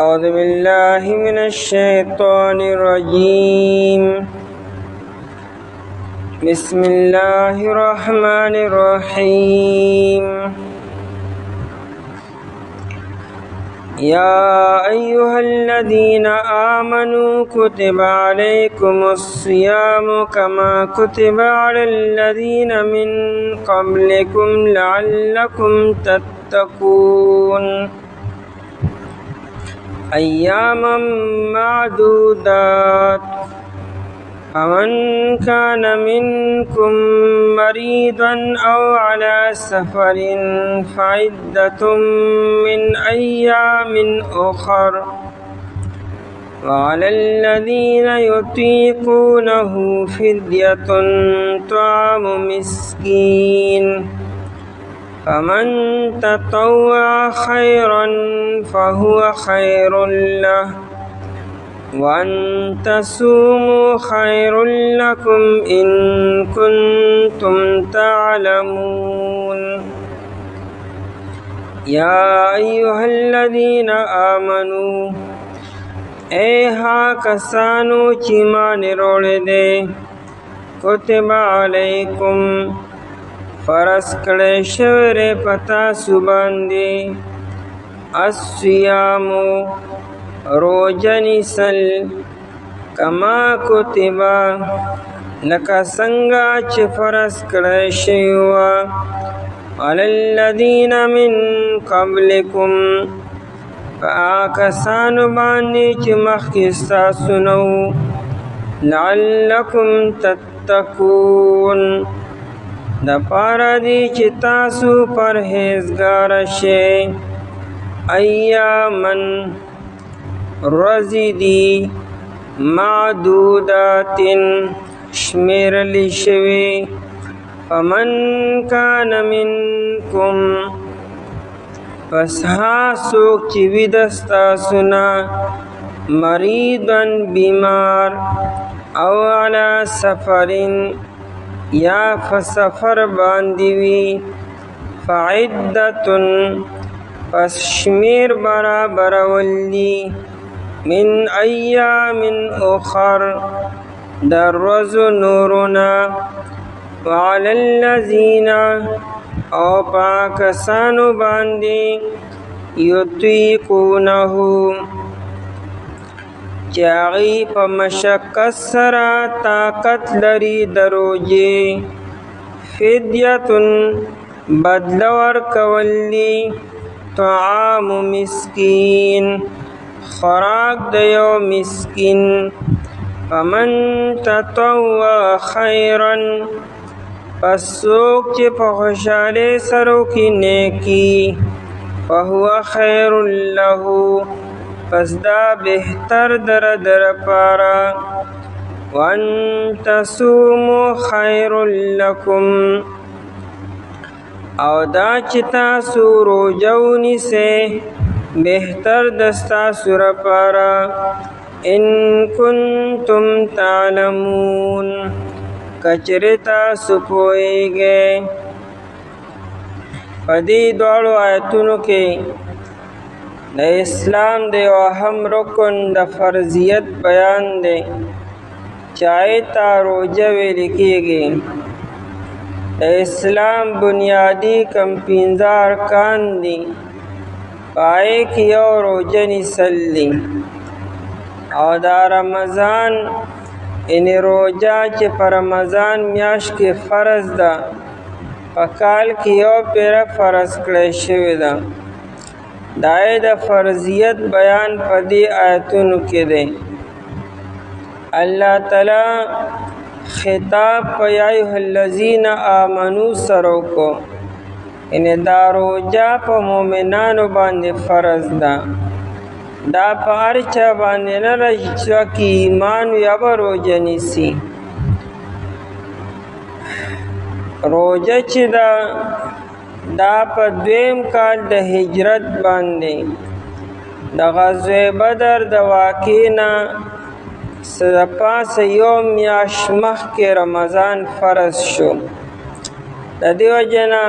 أعوذ بالله من الشيطان الرجيم. بسم الله الرحمن الرحيم. يا أيها الذين آمنوا كتب عليكم الصيام كما كتب على الذين من قبلكم لعلكم تتقون أياما معدودات فمن كان منكم مريضا أو على سفر فعدة من أيام أخر وعلى الذين يطيقونه فدية طعام مسكين فمن تطوع خيرا فهو خير له وأن تصوموا خير لكم إن كنتم تعلمون. يا أيها الذين آمنوا کسانو چی مان روڑے دے کتب علیکم فرض کڑے شور پتا سباندے الصیامو روجنی سل کما کتبا لکا سنگا چی فرض کڑے شیوا علی الذین من قبلکم فآکسانو باندی چی مخکستا سنو لعلکم تتقون دا پارا دی چی تاسو پرہیزگار شے ایامن رزی دی معدودات شمیر لشوی فمن کان منکم پس ہا سوک چی ویدستا سنا مریضن بیمار او علی سفرین یا فسفر باندیوی فعدتن پس شمیر برابر ولی من ایام اخر در روز نورنا وعلی الذین او پاکسانو باندی یطیقونہو چاغی پا مشقت سرا طاقت لری دروجی فدیتن بدلور کولی طعام مسکین خوراک دیو مسکین فمن تطوع خیرن پس سوک چی پا خوشالے سرو کی نیکی فہو خیر لہو پس دا بہتر در پارا وان تصومو خیر لکم او دا چتا سورو جونی سے بہتر دستا سور پارا ان کنتم تعلمون کچرتا سپوئے گئے. پدی دوڑو آیتونو کے دا اسلام دے و اہم رکن دا فرضیت بیان دے چاہے تا روجہ لکھے گے. دا اسلام بنیادی کم 15 ارکان دی پائے کی اور روجہ نسل دی او دا رمضان ان روجہ چے پر رمضان میاش کے فرض دا پکال کی او پیرا فرض کڑے شوی دا دائے دا فرضیت بیان پدی آیتونو کے دے. اللہ تعالی خطاب پا یا ایہا الذین آمنو سرو کو انہیں دا روجہ پا مومنانو باندے فرض دا دا پا ارچا باندے نرچا کی ایمان یا روجہ نیسی. روجہ چی دا پا دویم کال دا ہجرت باندے دا غزوہ بدر دا واقعینا پاس یوم میاش مخ کے رمضان فرض شو. دا دیو جنا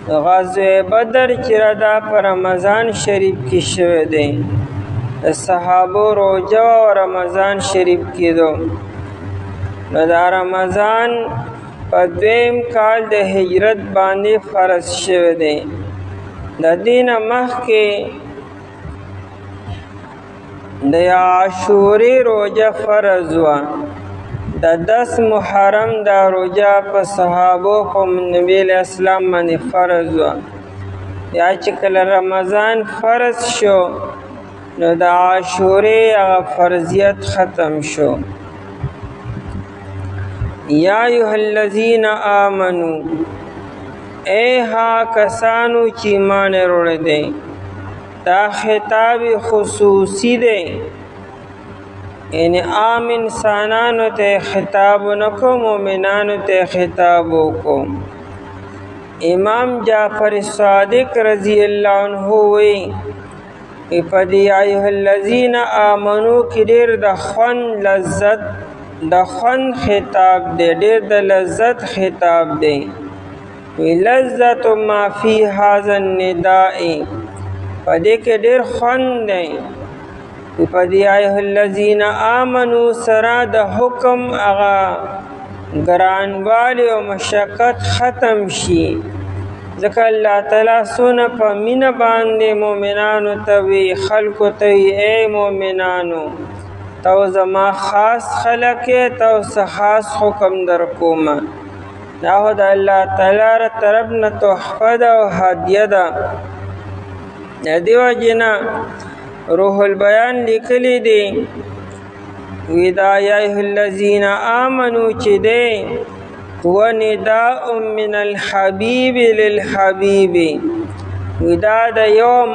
غزوہ بدر چرا دا پر رمضان شریف کی شوه دی د صحابو روجه او رمضان شریف کېدو. نو دا رمضان په 2م کال د هجرت باندې فرض شوی دی. د دې نه مخکې د عاشورې روجه فرض وه. د 10 محرم دا روجه په صحابو په نبي علیه السلام باندې فرض وه. یا چې کله رمضان فرض شو نو د عاشورې هغه فرضیت ختم شو. یا ایها الذین آمنو، اے ها کسانو چې ایمان وروړی دی. دا خطاب خصوصی دی، یعنی عام انسانانو ته خطاب نکو، مومنانو ته خطاب وکړو. امام جعفر صادق رضی اللہ عنہ وی په دې ایها الذین آمنو کې ډېر د خوند لذت د خوند خطاب دی، ډېر د لذت خطاب دی. وی لذت ما فی هذا النداء، په دې کې ډېر خوند دی. په دې ایها الذین آمنو سره د حکم هغه ګرانوالی او مشقت ختم شي، ځکه الله تعالی څونه په مینه باندې مؤمنانو ته وی، خلکو ته وی ای مؤمنانو تو زما خاص خلق یې، تو څه خاص حکم در کومه. دا خو د الله تعالی ر طرف نه تحفه ده او هدیه ده. د دې وجې نه روح البیان لیکلی دی، وی دا یا ایها الذین آمنو چې دی هو نداء من الحبیب للحبیب، وی دا د یوم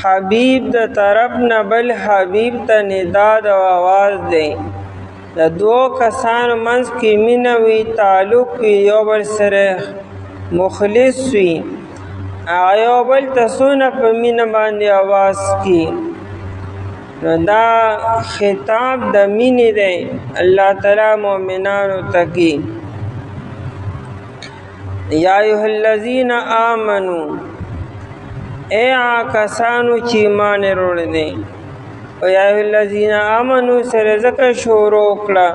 حبیب د طرف نه بل حبیب ته ندا د آواز دی. د دوو کسانو منځ کې مینه وي، تعلق وي، یو بل سره مخلص وي، یو بل ته څونه په مینه باندې آواز کی. نو دا خطاب د مینې دی الله تعالی مؤمنانو ته کی. یا ایها الذین آمنو، اے کسانو چې ایمان وروړی دی. او یا ایها الذین آمنو سره ځکه شروع کړه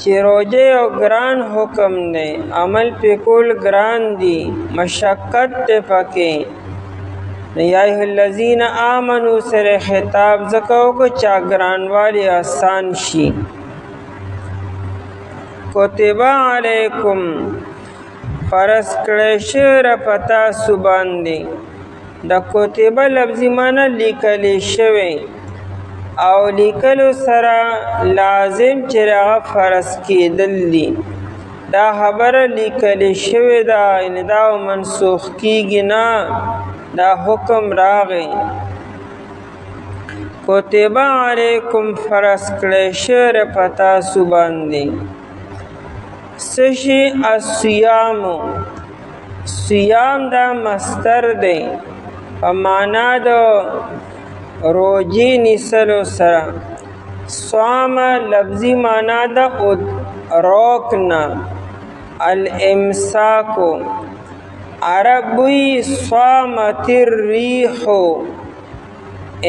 چې روجه یو ګران حکم دی، عمل پې کول ګران دی، مشقت دی پکې. یا ایها الذین آمنو سره خطاب ځکه وکړو چې ګرانوالی آسان شي. کتب علیکم، فرض کړی شوی په تاسو باندې. د کتبه لفظي معنی لیکلی شوی، او لیکلو سره لازم چې هغه فرض کېدل دي. دا خبره لیکلی شوې ده، یعنې دا منسوخ کېږي نه، دا حکم راغی. کتبه علیکم فرض کړی شوی په تاسو باندې. څه شي؟ الصیامو، صیام دا مصدر دی په معنا د روجې نیسلو سره. صام لفظي معنا د روکنا، الامساکو. عربی صامت الریح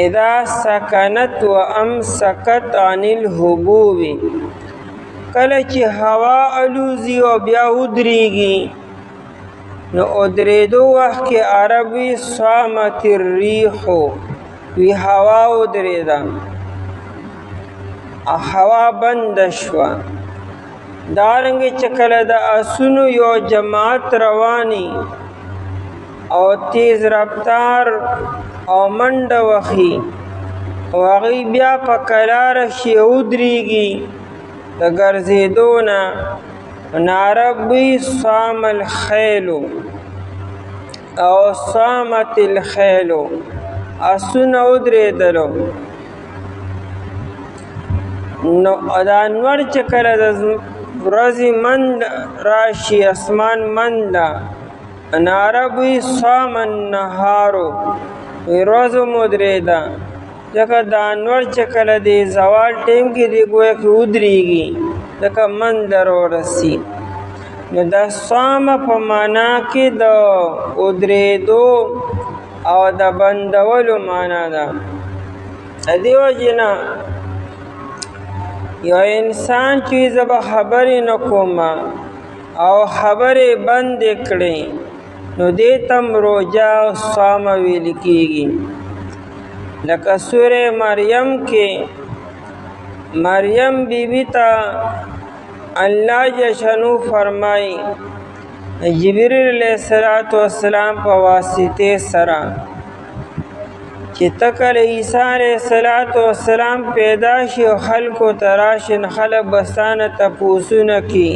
اذا سکنت و امسکت عن الحبوب. کله چې هوا الوزي او بیا ودرېږي، نو ودرېدو وخت کې عربي صامت الریح وی هوا ودرېده، هوا بند شوه. دارنګه چې کله د آسونو یو جماعت رواني او تیز رفتار او منډه وخي، او هغوی بیا په کراره شي ودرېږي د ګرځېدو نه، عربي صام الخیل او صامت الخیل، آسونه ودرېدلو. نو دا انور چې کله د ورځې مند راشي، اسمان منده، عربي صام النهارو، ورځ مو درېده. ځکه دا انور چې کله د زوال ټیم کې دی ګویا کې ودرېږي، ځکه منده راورسي. نو دا صام په معنا کې د ودرېدو او د بندولو معنا ده. دیو جنا یو انسان چې زه به خبرې نه کوم او خبرې بندې کړې نو دې تم روژه او صوم ویل کېږي. لکه سورې مریم کې مریم بیبي ته الله جل شانو فرمایي جبرئیل علیه السلام په واسطې سره چې ته کله عیسی علیه السلام پیدا شي او خلکو ته راشي نو خلک به ستانه تپوسونه کي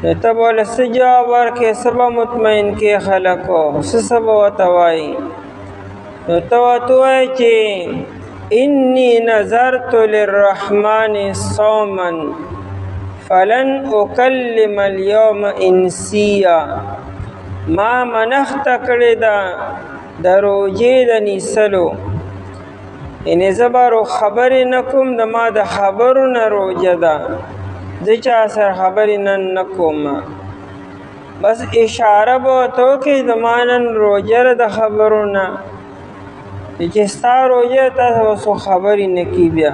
نو ته به ورله څه جواب ورکړې څه به مطمئن کې خلکو څه به ورته وایي نو ته ورته ووایې چې انی نظرت للرحمن صوما فلن اکلم اليوم انسیا ما منښته کړې ده د روژې د نیسلو یعنې زه به خبرې نه کوم د ما د خبرو نه روژه ده زه چا سره خبرې نن نه کوم بس اشاره به ورته وکړئ د ما نن روژه ده د خبرو نه چې ستا روژه تاسو به څوک خبرې نه کي بیا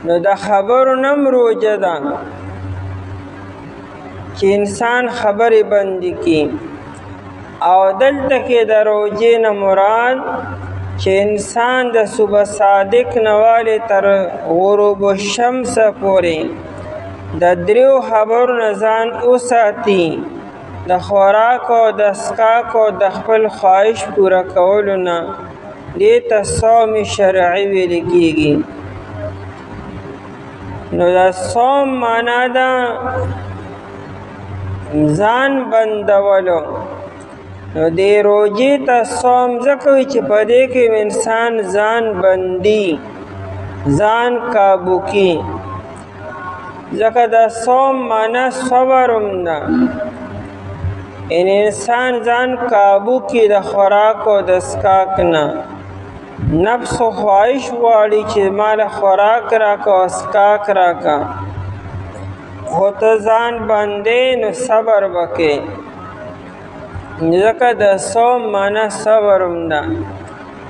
نو د خبرو نه هم روژه ده چې انسان خبرې بندې کړي او دلته کې د روژې نه مراد چې انسان د صبح صادق نه والې تر غروب الشمس پورې د دریو خبرو نه ځان وساتي د خوراک او د څښاک او د خپل خواهش پوره کولو نه دې ته صوم شرعي ویل کېږي. نو د صوم معنا ده ځان بندولو نو دې روژې ته صوم ځکه وایي چې په دې کې انسان ځان بندي ځان کابو کي ځکه د صوم معنا صبر هم ده یعنې انسان ځان کابو کي د خوراک او د څښاک نه نفس خواهش غواړي چې ماله خوراک راکه او څښاک راکه خو ته ځان بندې نو صبر وکې ځکه د صوم معنا صبر هم ده.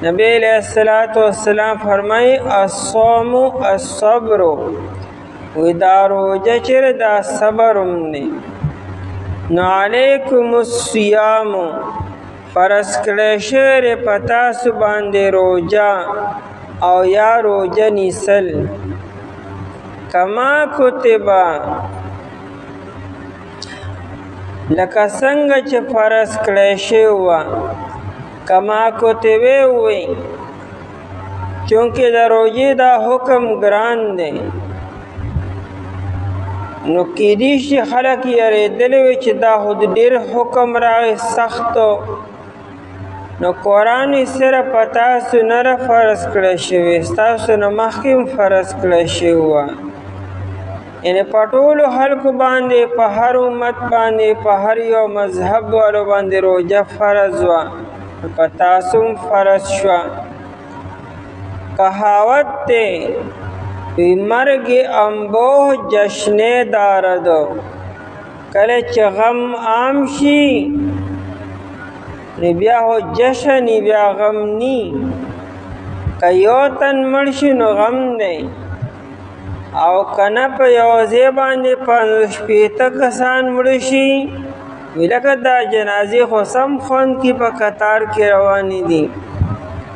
نبی علیه السلام فرمایي الصوم الصبر وی دا روژه چېرې دا صبر هم دی. نو علیکم الصیام فرض کړی شوی دی په تاسو باندې روژه او یا روژه نیسل کما کتبه لکه څنګه چې فرض کړی شوی وه کما کتبه وی چونکې د روژې دا حکم ګران دی نو کېدی شي خلک یېرېدلی وي چې دا خو ډېر حکم راغی سختو نو قرآن یې صرف په تاسو نه را فرض کړی شوی ستاسو نه مخکې هم فرض کړی شوی وه یعنې په ټولو خلکو باندې په هر امت باندې په هر یو مذهب والو باندې روژه فرض وه په تاسو هم فرض شوه. کهاوت دی وی مرگ انبوه جشنه داردو کله چې غم عام شي نو بیا خو جشن بیا غم نی که یو تن مړ شي نو غم دی او کنه په یو ځای باندې 50 کسان مړه شي وی لکه دا جنازې خو سم خوند کې په قطار کې روانې دي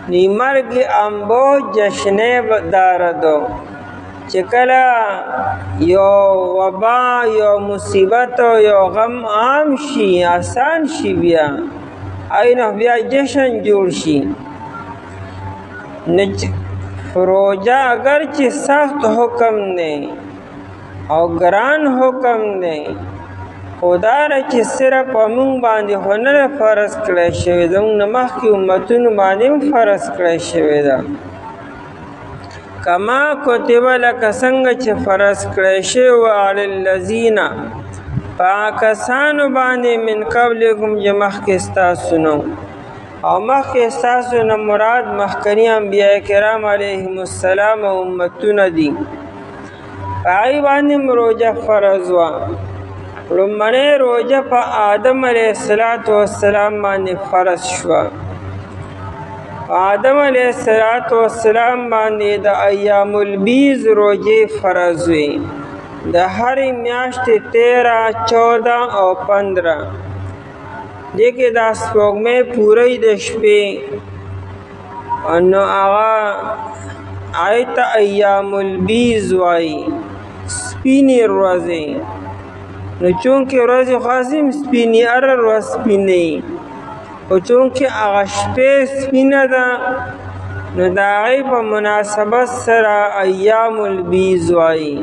نی مرګ انبوه جشنه داردو چې کله یو وبا یو مصیبت او یو غم عام شي آسان شي بیا اینو بیا جشن جوړ شي. روژه اگر چې سخت حکم دی او ګران حکم دی خو دا ده چې صرف په موږ باندې خو نه ده فرض کړی شوی زموږ نه مخکې امتونو باندې هم فرض کړی شوی ده کما کتبه لکه څنګه چې فرض کړی شوی وه علی الذین په هغه کسانو باندې من قبلکم چې مخکې ستاسو نه او مخکې ستاسو نه مراد مخکني انبیاء کرام علیهم السلام او امتونه دي په هغې باندې هم روژه فرض وه. لومړۍ روژه په آدم علیه السلام باندې فرض شوه آدم علیہ السلام باندې د ایام البیض روزې فرض وي، د هرې میاشتې 13، 14 او 15 دې کې دا سپوږمۍ پوره د شپې، نو هغه آیت ایام البیض وایي، سپینې ورځې. نو چونکې ورځې خاصې سپینې، هره ورځ سپینې، خو چونکې هغه شپې سپینه ده نو د هغې په مناسبت سره ایام البیض وایي،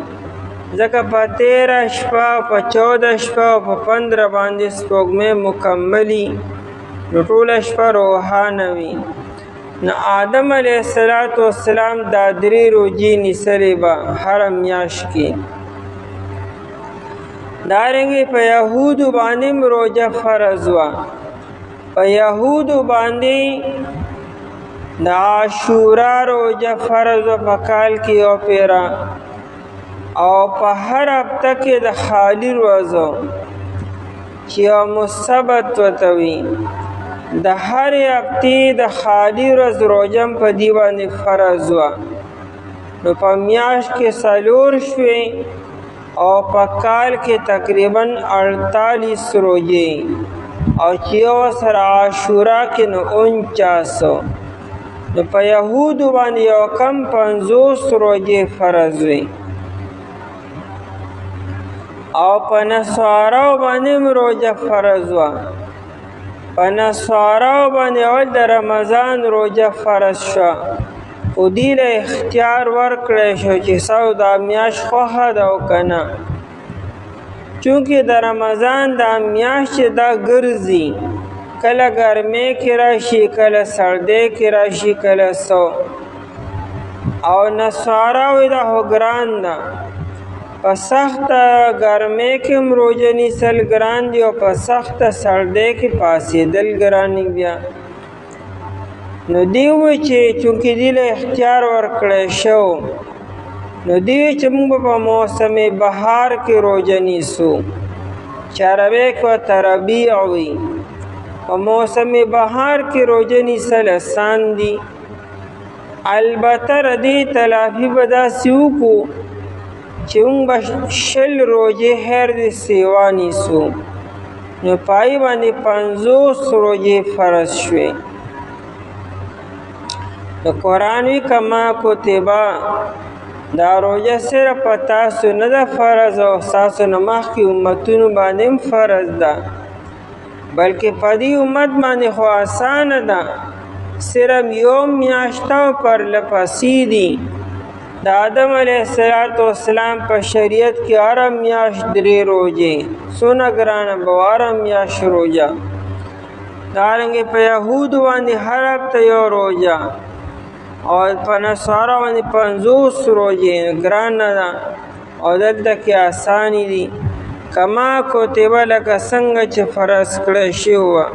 ځکه په 13 شپه، په 14 شپه او په 15 باندې سپوږمۍ مکملي، نو ټوله شپه روښانه وي. نو آدم علیه السلام دا 3 روزې نیسلې به هره میاشت کې. دارنګې په یهودو باندې روزه فرض وه. په یهودو باندې د عاشورا روزه فرض وه په کال کې یو پیره، او په هر هفته کې د خالی ورځو چې یو مثبت ورته وي، د هرې هفتې د خالی ورځ روزه هم په دې باندې فرض وه. نو په میاشت کې 4 شوې او په کال کې تقریبا 48 روزې، او چې یو سره عاشورا کې نو 49. نو په یهودو باندې یو کم 50 روزې فرض وي، او په نصاراو باندې روزه فرض وه. په نصاراو باندې اول د رمضان روزه فرض شوه، خو دې له اختیار ورکړی شو چې سو دا میاشت خوښه ده او که نه، چونکې د رمضان دا میاشت چې دا ګرځي، کله ګرمۍ کې راشي، کله سردۍ کې راشي، کله سو. او نصارا وایي دا خو ګران ده، په سخته ګرمۍ کې هم روزه نیسل ګران دي، او په سخته سردۍ کې پاڅېدل ګران دي بیا. نو دی وایي چې چونکې دې له اختیار ورکړی شو، نو دی وایي چې موږ به په موسم بهار کې روزه نیسو، چې عربۍ کې ورته ربیع وي. په موسم بهار کې روزه نیسل اسان دي، البته ردې تلافي به داسې وکړو چې موږ به 20 روزې هر د سیوا نیسو، نو پای باندې 50 روزې فرض شوې. د قرآن وی کما کتبه، دا روزه صرف په تاسو نه ده فرض، او ستاسو نه مخکې امتونو باندې هم فرض ده، بلکې په دې امت باندې خو اسانه ده، صرف یو میاشت او پرلپسې دي. د آدم علیه السلام په شریعت کې هره میاشت 3 روزې، څونه ګرانه به هره میاشت روزه. دارنګې په یهودو باندې هر هفته یو روزه، او په نصارا باندې 50 روزې، ګرانه ده، او دلته کې اسانې دي. کما کتبه، لکه څنګه چې فرض کړی شوي وه،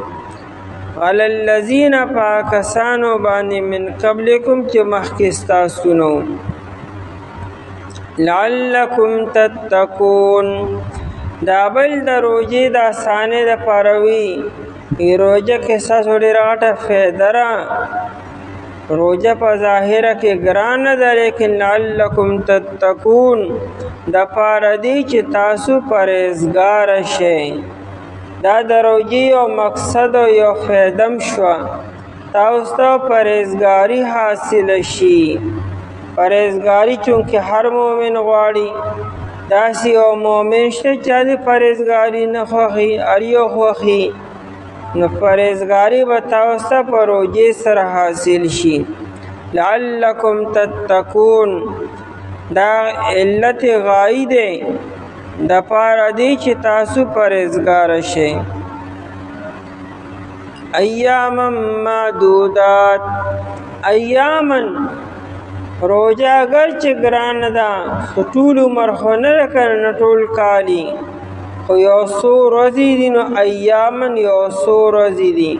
علی الذین، په کسانو باندې من قبلکم چې مخکې ستاسو نه وو، لعلکم تتقون. دا بل د روزې د اسانۍ دپاره وي، روزه کې ستاسو ډېره غټه فایده ده. روزه په ظاهره کې ګرانه ده، لیکن لعلکم تتقون دپاره دی چې تاسو پرهیزګاره شئ. دا د روزې یو مقصد او یو فایده م شوه، تاسو ته پرهیزګاري حاصله شي. پرهیزګاري چونکې هر مؤمن غواړي، داسې یو مؤمن شته چې د پرهیزګاري نه خوښي، هر یو خوښي. نو پرهیزګاري به تاسو ته په روزې سره حاصل شي. لعلکم تتقون، دا علت غایي دی دپاره دی چې تاسو پرهیزګاره شئ. ایاما معدودات، ایاما روزه اگر چې ګرانه ده، خو ټول عمر خو نه ده که نه ټول کالي، خو یو څو ورځې دي. نو ایاما یو څو ورځې دي،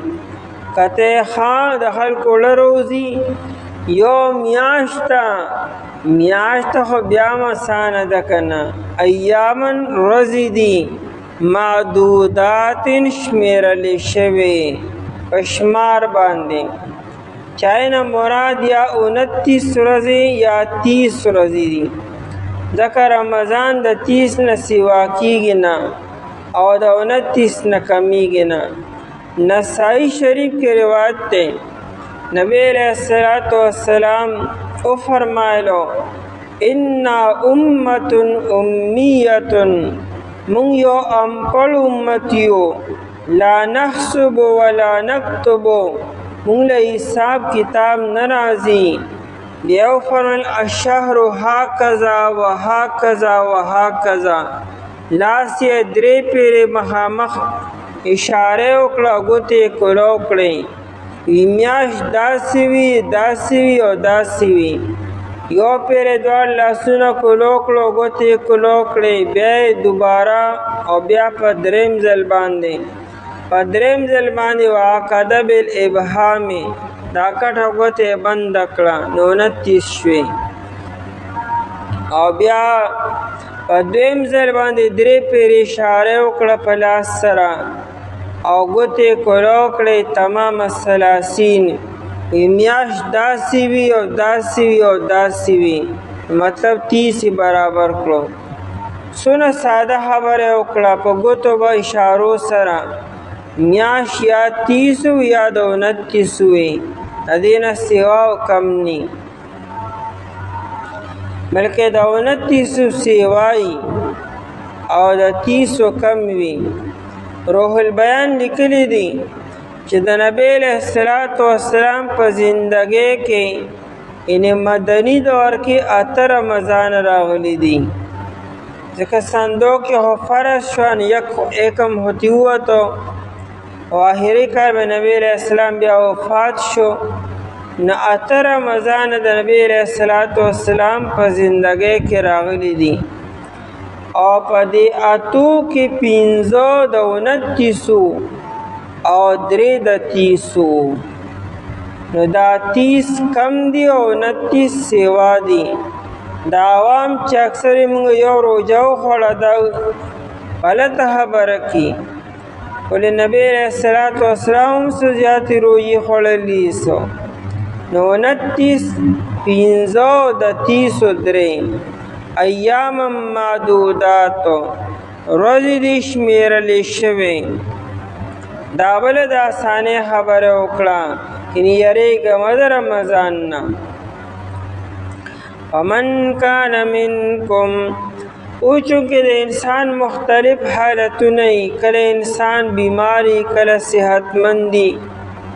که ته ښه د خلکو روزي یو میاشت خو بیا هم اسانه ده که نه. ایاما ورځې دي، معدودات شمیرلی شوې، په شمار باندې. چاینه مراد یا 29 ورځې یا 30 ورځې دي، ځکه رمضان د 30 نه سوا کیږي نه او د 29 نه کمیږي نه. نسائی شریف کې روایت ده، نبی علیہ الصلوۃ والسلام او فرمایلو انا امت امیت، مونږ یو امپړ امت یو، لا نحسب ولا نكتب، مونږ له حساب کتاب نه راځي. بیا فرمایل الشهر هکذا وهکذا وهکذا، لاس یې درې پیرې مخامخ اشاره وکړه، ګوتې کلو کړې، میاشت داسې وي داسې وي او داسې وي. یو پیرې دواړه لاسونه کلو کړو، ګوتې کلو کړې، بیا یې دوباره او بیا په دریم ځل باندې وعقد بالابهام، دا کټه ګوتې بنده کړه، 29 شوې. او بیا په دویم ځل باندې درې پیرې اشاره وکړه په لاس سره او ګوتې کلو کړې، تمام 30، میاشت داسې وي او داسې وي او داسې وي، مطلب 30 برابر کړو. څونه ساده خبره وکړه، په ګوتو به اشارو سره میاشت یا 30 یا د 29 وي، د دې نه سوا او کم نی، بلکې د 29 سوای او د 30 کم وي. روح البیان لیکلی دی چې د نبی علیہ الصلوۃ والسلام په زندګۍ کې ان مدنی دور کې 8 رمضان راغلی دي، ځکه سندو کې هو فرض شوان یکم ہوتی ہوا تو آخری کار میں نبی علیہ السلام بیا وفات شو. نو 8 رمضان د نبی علیہ السلام په زندګۍ کې راغلی دي او په دې 8 کې 15 د 29 او 3 د 30، نو دا 30 کم دی او 29 سیوا دی. دا عوام چې اکثر موږ یو روزه وخوړه دا غلطه خبره کی، ولې نبی علیہ السلام څه زیاتې روزې خوړلي سو. نو 29 15 د 30 3 ایام معدودات، ورځې دي شمیرلې شوې. دا بل د اسانه خبره وکړه کني یریږه د رمضان نه. ومن کان منکم، او چونکه د انسان مختلف حالتونه، کله انسان بیماری، کله صحتمندی،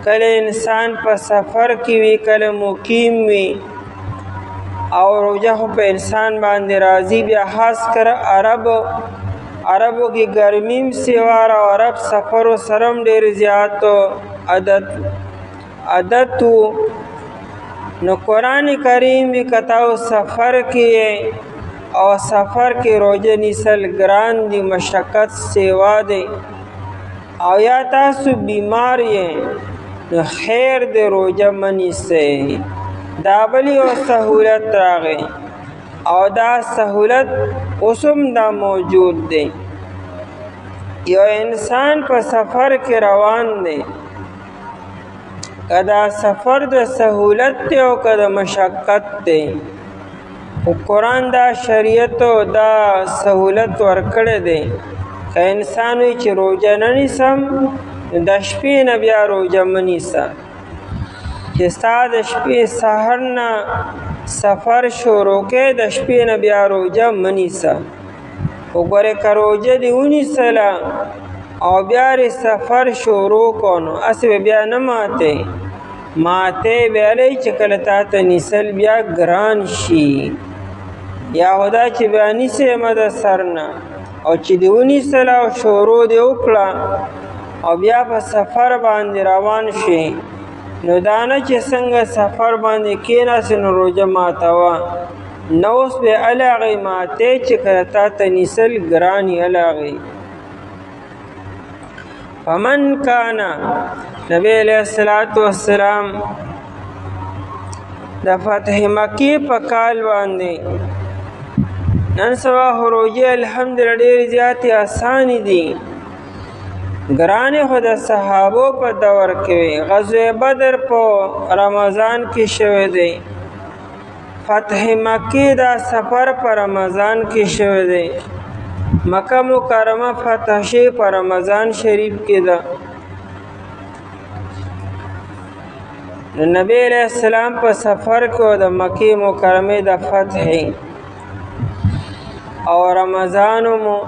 کله انسان په سفر کې وي، کله مقیم وي، او روزه خو په انسان باندې راځي. بیا خاص کر عربو کې ګرمیم سیوار او عرب سفر و سرم ډیر زیات عادت نو قرآن کریم وی کتاو سفر کې او سفر کې روزه نیسل ګران دی، مشقت سیوا دی، او یا تاسو بیمار یې نو خیر دی روزه منیسئ. دا بلی او سہولت راغی او دا سہولت اسم دا موجود دی. یو انسان په سفر کې روان دی، کدا سفر د سہولت تی او کدا مشقت تی، او قرآن دا شریعت دا سہولت ورکړی دی. که انسان وی چې روزه نه نیسم، د شپې نه بیا روزه مه نیسه، چې ستا د شپې سحر نه سفر شروع کې د شپې نه بیا روزه مه نیسه. وګوره که روزه دې ونیسله او بیا یې سفر شروع کو نو هسې به بیا نه ماتې بیا لۍ چې کله تا ته نیسل بیا ګران شي، یا خو دا چې بیا نیسې مه د سر نه، او چې دې ونیسله او شروع دې وکړه او بیا په سفر باندې روان شي، نو دا نه چې څنګه سفر باندې کېناستې نو روزه ماتوه، نه اوس به هغې ماتې چې کله تا ته نیسل ګران یې هغې. فمن کانا، نبی علیہ السلام د فتح مکی په کال باندې، نن سبا روزې الحمدلله ډېرې زیاتې اسانې دي، ګرانې خو د صحابو په دور کې وي. غزوه بدر په رمضان کې شوی دی. فتح مکې دا سفر په رمضان کې شوی دی. مکه مکرمه فتح شي په رمضان شریف کې ده. نبی علیہ السلام په سفر کې د مکې مکرمه د فتح او رمضان مو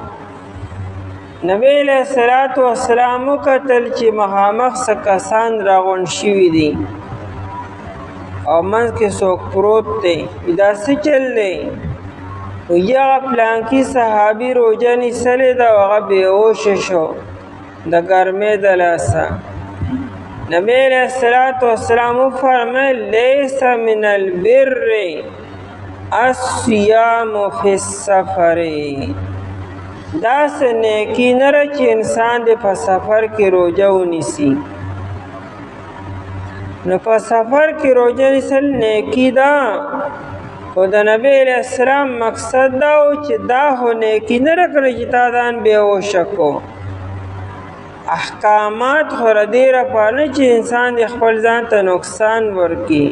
نبی علیہ السلام وکتل چې مخامخ څه کسان راغونډ شوي دي او منځ کې څوک پروت دی. دا څه چل دی؟ هغه پلانکي صحابي روژه نیسلې ده او هغه بېهوشه شو د ګرمۍ د لاسه. نبی علیہ السلام وفرمیل لیس من البر الصیام فی السفر. داسې نیکي نه ده چې انسان دې په سفر کې روژه ونیسي. نو په سفر کې روژه نیسل نیکي ده، خو د نبی علیہ السلام مقصد دا و چې دا خو نیکي نه ده کنه چې تا ځان بېهوشه کو. احکامات خو د دې لپاره نه چې انسان دې خپل ځان ته نقصان ورکړي.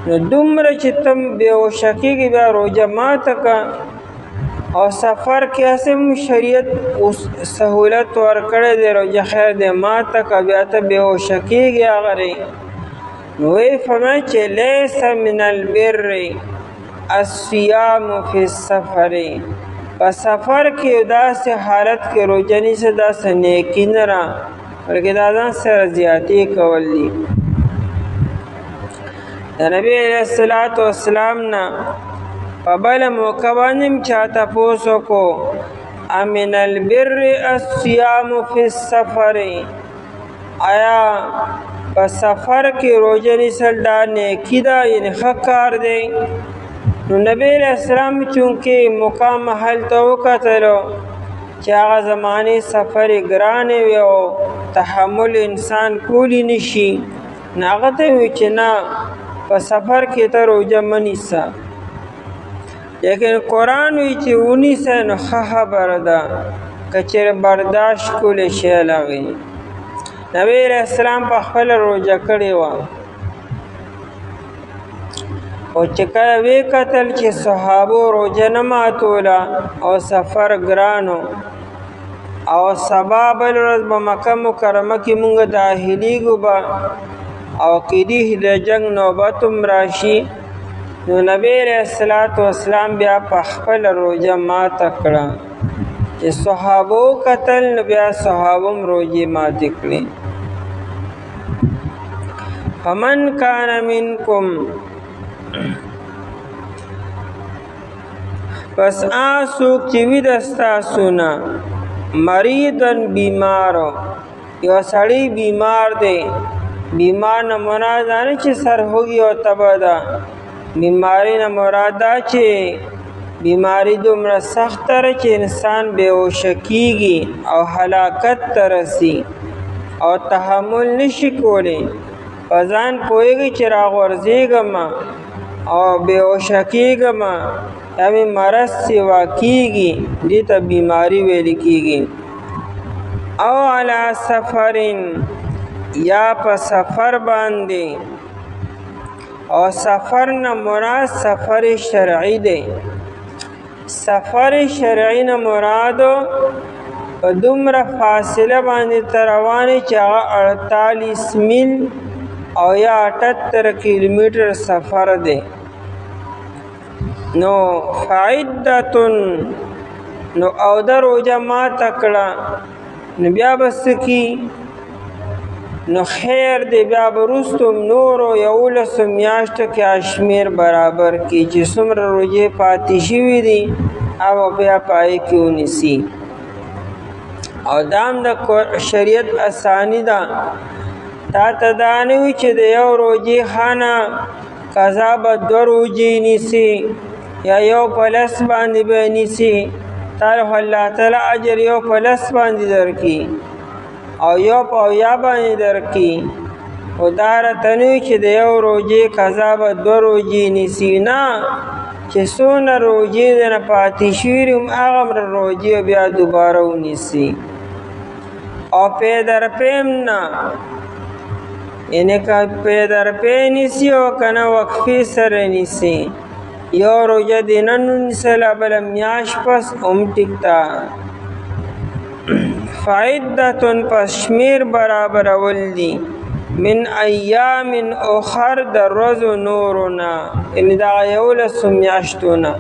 نو دومره چې ته بېهوشه کېږي بیا روژه ماته که. او سفر کې هسې شریعت سهولت ورکړی دی، روژه خیر دی ماته که بیا ته بېهوشه کېږي هغه. نو وی فرمایي چې لیس من البر الصیام فی السفر. په سفر کې داسې حالت کې روژه نیسه داسې نیکي نه ده، بلکې دا ځان سره زیاتې کول دي. د نبي علیه السلام نه په بله موقع باندې هم چا تپوس وکړو امن البر الصیام فی السفر. آیا په سفر کې روژه نیسل دا نیکي ده، یعنې ښه کار دی؟ نو نبی علیہ السلام چونکې مقام محل ته وکتلو چې هغه زمانې سفر ګرانې وي او تحمل انسان کولی نشي، نو هغه ته وی چې نه په سفر کې ته روژه مه نیسه. لیکن قرآن وی چې ونیسه نو ښه خبره ده که چېرې برداشت کولی شی هغې. نبی علیہ السلام په خپله روژه کړې وه، او چې کله وی کتل چې صحابو روژه نه ماتوله او سفر ګرانو او سبا بل ورځ به مکه مکرمه کې مونږ داخلیږو به او کیدی د جنګ نوبت هم راشي، نو نبی علیہ السلام بیا په خپله روژه ماته کړه. چې صحابو کتل نو بیا صحابو هم روژې ماتې کړې. فمن کان منکم، پس آسوک چې وي د ستاسو نه مریضن بیمارو، یو سړی بیمار دی. بیمار نه مراد دا نه چې سر هوږي او تبه ده، بیماري نه مراد دا چې بیماري دومره سخته ده چې انسان بېهوشه کېږي او هلاکت ته رسي او تحمل نشي کولی. په ځان پوهېږي چې راغورځېږم او بېهوشه کېږم یا مې مرض سیوا کېږي، دې ته بیماري ویل کېږي. او علی سفرین، یا په سفر باندې. او سفر نه مراد سفر شرعي دی. سفر شرعي نه مرادو په دومره فاصله باندې ته روان یې چې هغه 48 میل او یا 78 کیلومتر سفر دی. نو فعدتن، نو او د روژه ماته کړه نو بیا به څه کي؟ نو خیر دی بیا به وروستو نورو 11 میاشتو کې اشمیر برابر کړي چې څومره روژې پاتې شوي دي هغه بیا په هغې کې ونیسي. او دا هم د شریعت اساني ده. تا ته دا نه وي چې د یو روژې خانه قضا به 2 روژې نیسي یا یو په 10 باندې به نیسي. تا له الله تعالی اجر یو په 10 باندې درکړي او یو په 10 باندې درکړي. خو دا راته نه وي چې د یو روژې قضا به 2 روژې نیسي، نه، چې څونه روژې دنه پاتې شوي دي هغومره روژې بیا دوباره ونیسي. او پیدر پیم نا، یعنی که پیدر پی نیسی و کنه وقفی سر نیسی، یو روجه دیننو نیسلا بلا میاش پس ٹکتا. فعدتن پس شمیر برابر ولدی من ایام اخر در روز نورنا، یعنی دا یولس میاشتونا.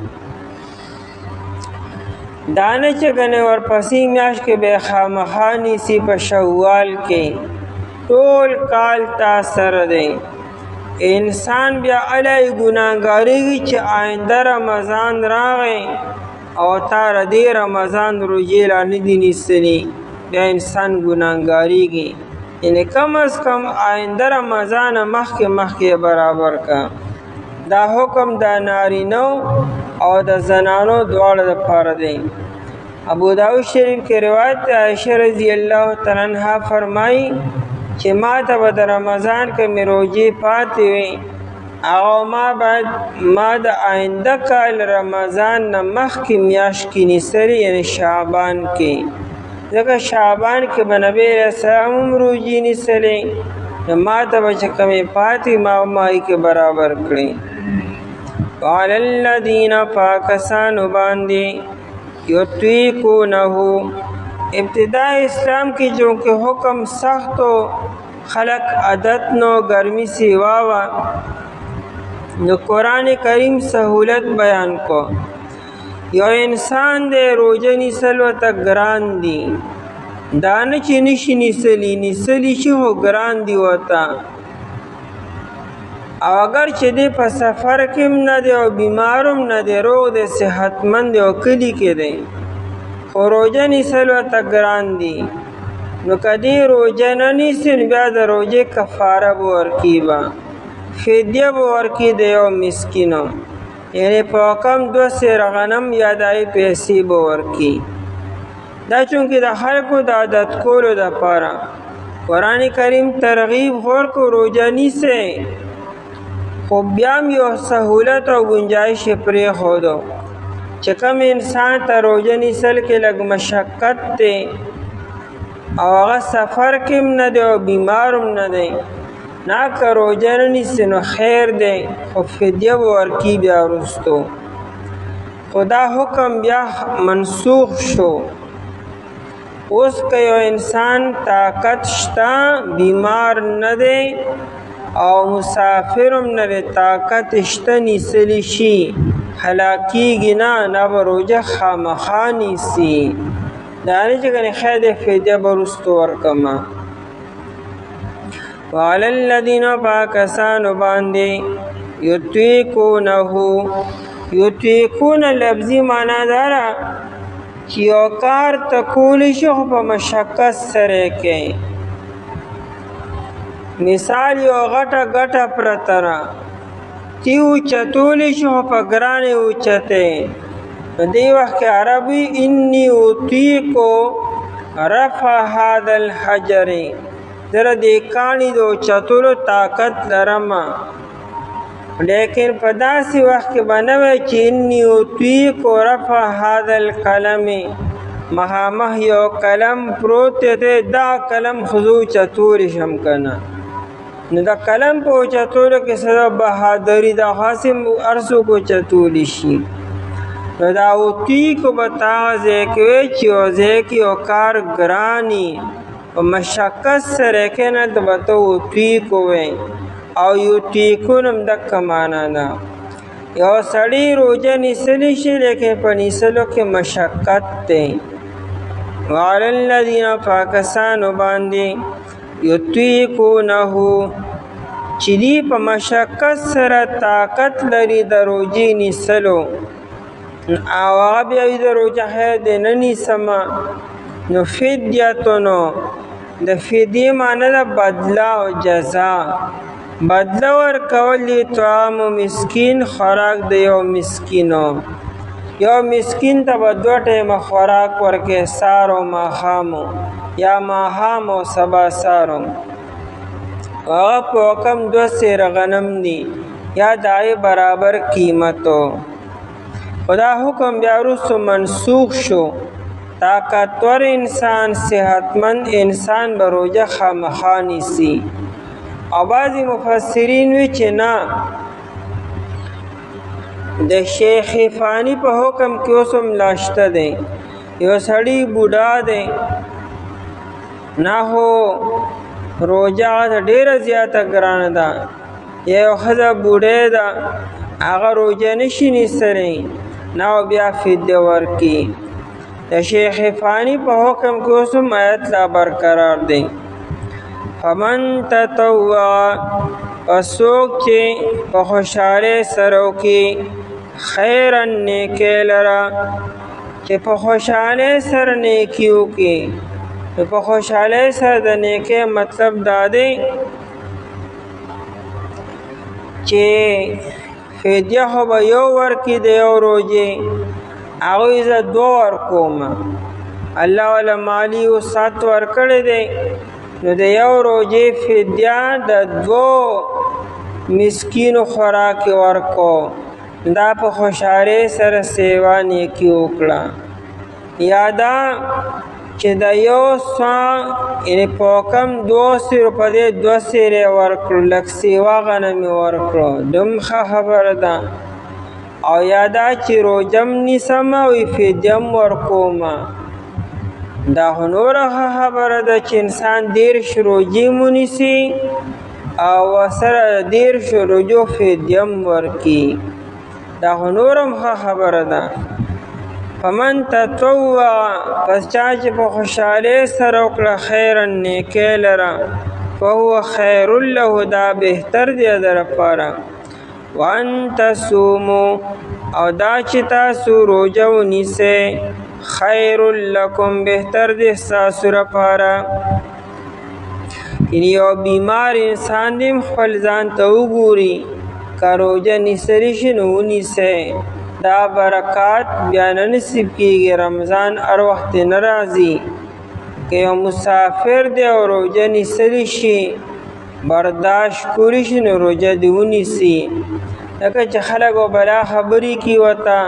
دانه چه کنه ورپسی میاش که بے خامخانی سی پا شوال کے ټول کال تا سره دی. انسان بیا علی گناهګاری کی چې آینده رمضان راغی او تا ردی رمضان روجی لا ندی نیستلی، بیا انسان گناهګاری کی، یعنی کم از کم آینده رمضان مخی برابر کا. دا حکم دا نارینو او دا زنانو دواړو دپاره دی. ابو داود شریف کے روایت عائشہ رضی اللہ تعالی عنہ فرمائی چې ما ته به د رمضان که مې روجې پاتې وي او ما د آینده کال رمضان نه مخکې میاشت کې نیسلې، یعنی شعبان کې، ځکه شعبان کې به نبی علیه السلام هم روجې نیسلې، نو ما ته به چې کمې پاتې ما مای کې برابر کړي. وعلی الذین پاکستانو باندې یطیقونه، ابتدا اسلام کی جو کہ حکم سخت و خلق عادت نو گرمی سیوا وا، نو قرآن کریم سہولت بیان کو. یو انسان دے روجہ نیسل و تا گران دی، دانه چی نشی نیسلی چی ہو گران دی وتا، او اگر چی دے پا سفر کم ندے او بیمارم ندے، روغ دے صحت مند او کلی کے دے، خو روجه نیسل ورته ګران دي، نو که دې روجه نه نیسي نو بیا د روجې کفاره به ورکي، به فدیه به ورکي د یو مسکینو، یعنی په کم 2 سیر غنم یا د هغې پیسې به ورکي. دا چونکې د خلکو د عادت کولو دپاره قرآن کریم ترغیب ورکو روجه نیسئ، خو بیا هم یو سهولت او گنجایش یې پرېښودو چې کم انسان ته روجه نیسل کې لږ مشقت دی او هغه سفر کې هم نه دی او بیمار هم نه دی، نه که روجه نه نیسي نو خیر دی، خو فدیه به ورکي بیا وروستو. خو دا حکم بیا منسوخ شو. اوس که یو انسان طاقت شته، بیمار نه دی او مسافر هم نه دی، طاقت شته نیسلی شي، هلاکیږي نه به روجه خامخا نیسي، دا نه چې کنې خیر دی فدیه به وروستو ورکمه. وعلی الذین پاکستانو باندې یطیقونه لفظي معنا داره چې یو کار ته کولی شي خو په مشقت سره کوي. مثال یو غټه پرته ده، تی اوچتولی شي خو په ګرانې اوچتې، نو دې وخت کې عربي انی اطیقو رفع هذا الحجر، زه دې کاڼي د اوچتولو طاقت لرم، لیکن په داسې وخت کې به نه وی چې انی اطیقو رفع هذا القلم، مخامخ یو قلم پروت دی، دا قلم خو زه اوچتولی شم که نه، نو دا قلم په اوچتولو کې څه بهادري ده، خاصې هر څوک اوچتولی شي. نو دا اطیقو به تا هغه ځای کې وی چې یو ځای کې یو کار ګراني په مشقت سره کې نه ته به ته اطیقو وی، او یطیقون هم دقه معنا ده. یو سړی روجه نیسلی شي لیکن په نیسلو کې مشقت دی. وعلی الذین پاکستانو باندې یطیقونه چې دی په مشقت سره طاقت لري د روجې نیسلو، او هغه بیا د روجه خیر دی نه نیسمه، نو فدیتونو د فدیې معنی ده بدله او جزا، بدله ورکول دی طعام مسکین، خوراک د یو مسکینو، یو مسکین ته به 2 ټیمه خوراک ورکې، سار او ماښامو یا ماښام او سبا سارو، هغه په کم 2 سیر غنم دی یا د هغې برابر قیمتو. خدا حکم بیا وروستو منسوخ شو، طاقتور انسان صحتمند انسان به روژه خامخا نیسي. او بعضې مفسرین وی چې نه، د شیخ فانی په حکم کې اوس هم لا شته دی. یو سړی بوډا دی، نه هو روژه هغه ډېره زیاته ګرانه ده. یو ښځه بوډۍ ده، هغه روژه نشي نیسلی، نه بیا فدیه ورکړي. د شیخ فانی په حکم کې اوس هم آیت لا برقرار دی. فمن تطوع، پس څوک چې په خوشحالۍ سره وکړي خیرا نیکۍ لره، چې په خوشحالۍ سره نیکي وکړي. په خوشحالۍ سره د نیکۍ مطلب دا دی چې فدیه خو به یو ورکړي د یو روژې، هغوی زه 2 ورکوم. الله والا مالی وسعت ورکړی دی، نو د یو روژې فدیه د 2 مسکینو خوراک ورکو. دا په خوشحالۍ سره سیوا نیکي وکړه. یا دا چې د یو سا یعنې په کم 2 سیرو په دې 2 سیرې ورکړو، لږ سیوا غنمې ورکړو، دوم ښه خبره ده. او یا دا چې روژه م نیسم او فدیه م ورکوم، دا خو نوره ښه خبره ده چې انسان 30 روژې م ونیسي او ورسره 30 روژو فدیه م ورکړي، دا خو نوره م ښه خبره ده. فمن تطوع، پس چا چې په خوشحالۍ سره وکړه خیرا نیکۍ لره، فهو خیر له، دا بهتر دی در لپاره. وان تصوموا، او دا چې تاسو روژه ونیسئ خیر لکم، بهتر دی ستاسو لپاره. یعنې یو بیمار انسان دی خپل ځان ته وګوري، که روژه نیسلی شي نو ونیسئ، دا برکات بیا نه نصیب کېږي. رمضان هر وخت نه راځي. که یو مسافر دی او روژه نیسلی شي، برداشت کولی شي، نو روژه دې ونیسي. لکه چې خلک و بلا خبرې کوي ورته،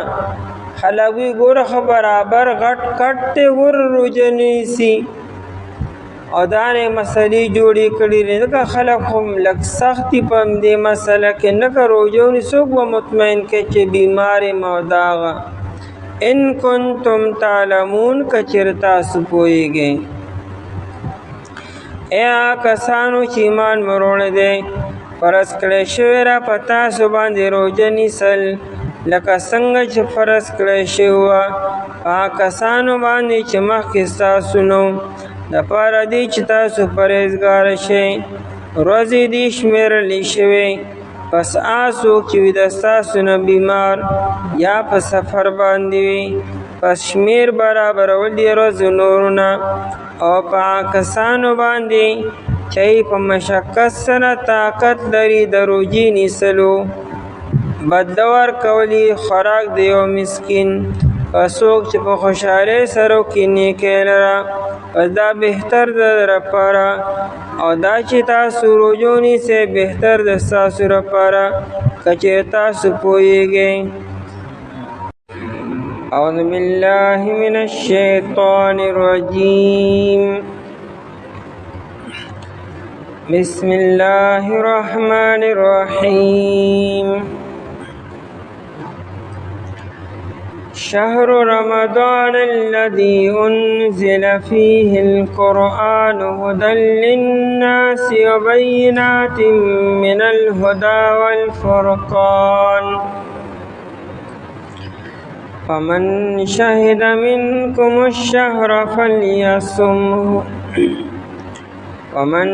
خلک وایي ګوره ښه برابر غټ کټ دی، ګوره روژه نه نیسي، او دا نه مسلې جوړې کړي دي. ځکه خلک خو لږ سخت دي په همدې مسله کې، نه که روژه ونیسي څوک به مطمئن کوي چې بیمار یم او دا هغه. ان کنتم تعلمون، که چېرې تاسو پوهېږئ. ای هغه کسانو چې ایمان مو وروړی دی، فرض کړی شوې را په تاسو باندې روژه نیسل، لکه څنګه چې فرض کړی شوې وه په هغه کسانو باندې چې مخکې ستاسو نه وو، دپاره دې چې تاسو پرهیزګاره شئ. ورځې دې شمېرلې شوې، پس هغه څوک چې وي د ستاسو نه بیمار یا په سفر باندې وي، پس شمېر برابرول دې ورځو نورو نه. او په هغه کسانو باندې چې په مشقت سره طاقت لري د روژې نیسلو، بدله ورکول یې خوراک د یو مسکین. پس څوک چې په خوشحالۍ سره وکړي نیکۍ لره، پس دا بهتر ده در لپاره. او دا چې تاسو روژه ونیسئ بهتر ده ستاسو لپاره، که چېرې تاسو پوهېږئ. اعوذ بالله من الشیطان الرجیم. بسم الله الرحمن الرحیم. شهر رمضان الذي أنزل فيه القرآن هدى للناس وبينات من الهدى والفرقان، فمن شهد منكم الشهر فليصمه، ومن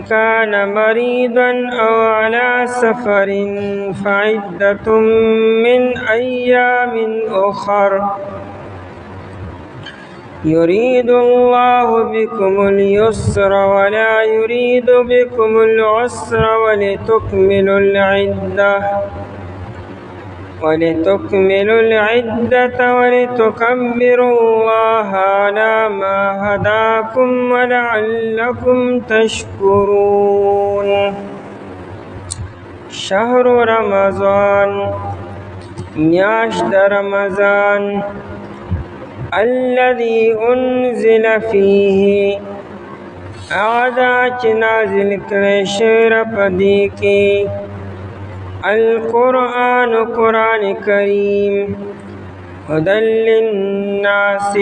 كان مريضا أو على سفر فعدة من أيام أخر، يريد الله بكم اليسر ولا يريد بكم العسر، ولتكملوا العدة ولتكبروا الله على ما هداكم ولعلكم تشكرون. شهر رمضان، میاشت د رمضان، الذي انزل فيه اغدا چه نازل کړی شوی په دې کې القرآن قرآن کریم هدى للناس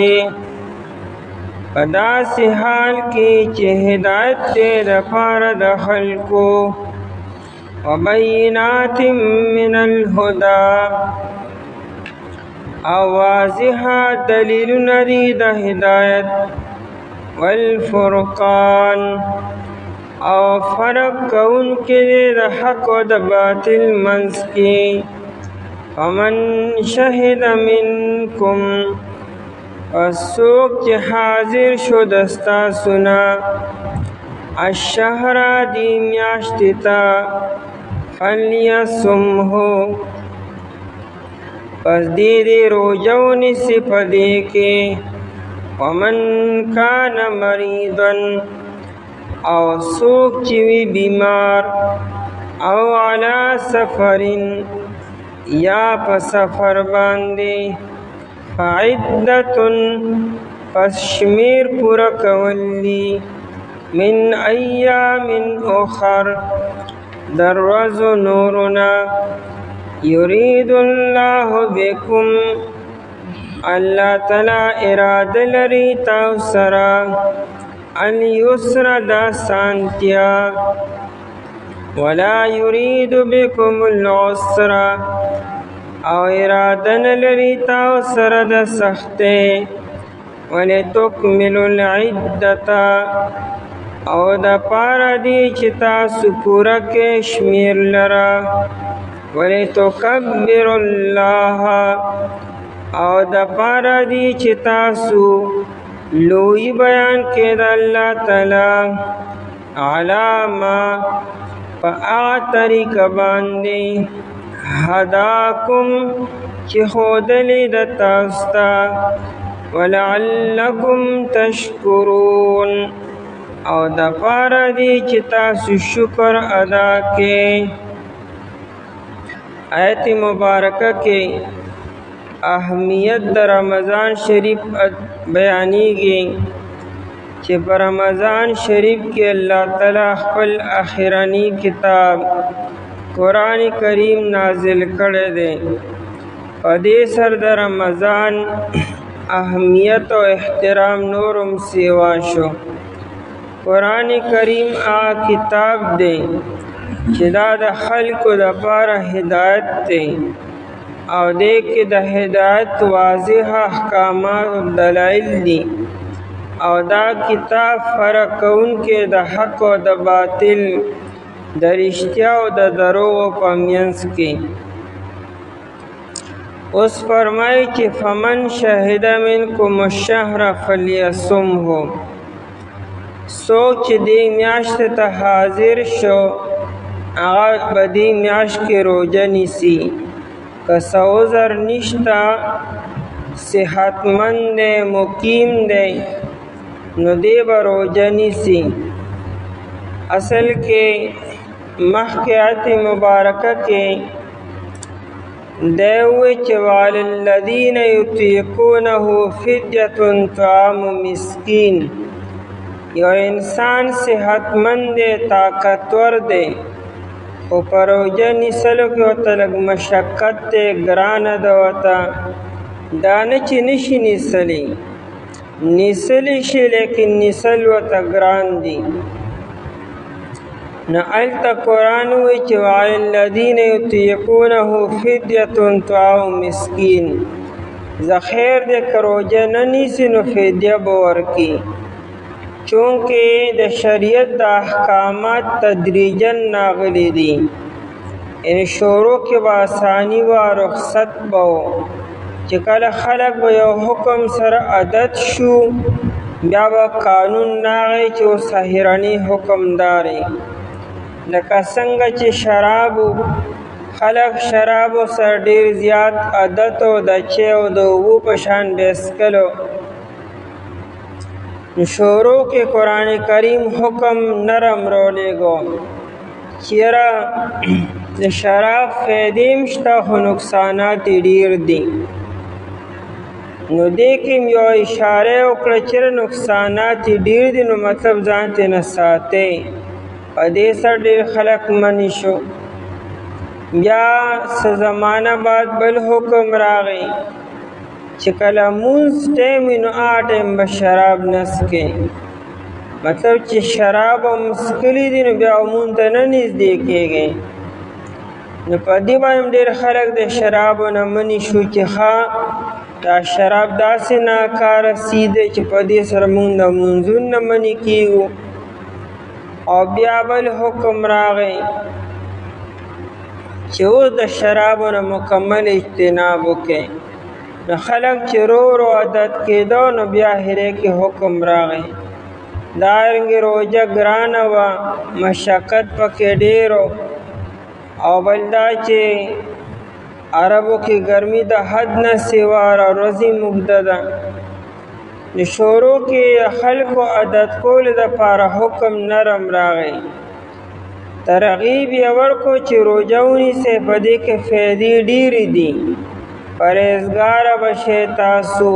په داسې حال کې چې هدایت دی دپاره د خلکو وبینات من الهدى او واضحه دلیلونه دي د هدایت والفرقان او فرق کوونکی دی د حق او د باطل منځ کې فمن شهد منکم پس څوک چې حاضر شو دستاسو نه الشهر دی میاشتې ته فلیصمه پس دې روژه ونیسي په دې کې ومن کان مریضا او څوک چې وي بیمار او علی سفر یا په سفر باندې فعدة پس شمیر پورا کولی من ایام اخر در ورځو نورنا یرید الله بكم الله تعالی اراده لري تاسو سره اليسر دا سانتیا ولا يريد بكم العسر او اراده نلري تاسو سره د سختۍ ولتکملوا العدة او د پاره دی چې تاسو پوره کې شمیر لره ولتکبروا الله او د پاره دی چې تاسو لوی بیان کې د الله تعالی علامه په هغه طریقه باندې هداکم چې ښودلې د تاسو ته ولعلکم تشکرون او د پاره دی چې تاسو شکر ادا کړئ آیت مبارکه کې اهمیت د رمضان شریف بیانیږي چې په رمضان شریف کې الله تعالی خپل اخرانی کتاب قرآن کریم نازل کړی دی په دې سر د رمضان اهمیت او احترام نورم سیوا شو قرآن کریم هغه کتاب دی چې دا د خلکو دپاره هدایت دی او دې کې د هدایت واضح احکامات او دلایل دي او دا کتاب فرق کوونکی د حق او د باطل د رښتیا او د دروغو په منځ کې اوس فرمایي چې فمن شهد منکم الشهر فلیصمه څوک چې دې میاشتې ته حاضر شو هغه په دې میاشت کې روژه نیسي که څه عذر نشته صحتمند دی مقیم دی نو دی به روژه نیسي اصل کې مخکې آیت مبارکه کې دی ووی چې وعلی الذین یطیقونه فدیة طعام مسکین یو انسان صحتمند دی طاقتور دی خو په روژه نیسلو کې ورته لږ مشقت دی ګرانه ده ورته دا نه چې نشي نیسلی نیسلی شي لیکن نیسل ورته ګران دي نو هلته قرآن وایي چې وعلی الذین یطیقونه فدیة طعام مسکین زه خیر دی که روژه نه نیسي نو فدیه به ورکړي چونکه د شریعت د احکامات تدریجا ناغلی دي یعنی شروع کې به آسانی و رخصت به و چې کله خلک به یو حکم سره عادت شو بیا به قانون راغی چې اوس اخرنی حکم داري لکه څنګه چې شرابو خلک شرابو سره ډېر زیات عادت او د چای او د اوبو په شان به څښلو شروع کې قرآن کریم حکم نرم راولېږو چېرې د شراب فایدې هم شته خو نقصانات یې ډېر دي نو دې کې یو اشاره وکړه چې نقصانات ډېر دي، نو مطلب ځان ته نه ساتئ. په دې سره ډېر خلک منع شو. بیا څه زمانه بعد بل حکم راغی چې کله مونځ ټیم وي نو هغه ټیم به شراب نه څښئ. مطلب چې شراب هم څښلي دي نو بیا مونځ ته نه نږدې کېږئ. نو په دې باندې ډېر خلک د شرابو نه منع شو چې ښه دا شراب داسې ناکاره څیز دی چې په دې سره مونږ د مونځونو نه منع کېږو. او بیا بل حکم راغی چې اوس د شرابو نه مکمل اجتناب وکړئ. نو خلک چې رو رو عادت کېدو نو بیا هرې کې حکم راغی. دارنګې روژه ګرانه وه، مشقت پکې ډېر او بل دا چې عربو کې ګرمي د حد نه سوا ورځې موږده ده. نو شروع کې خلکو عادت کولو دپاره حکم نرم راغی. ترغیب یې ورکړو چې روژه ونیسئ، په دې کې فایدې ډېرې دي. پرهیزګاره به شئ تاسو.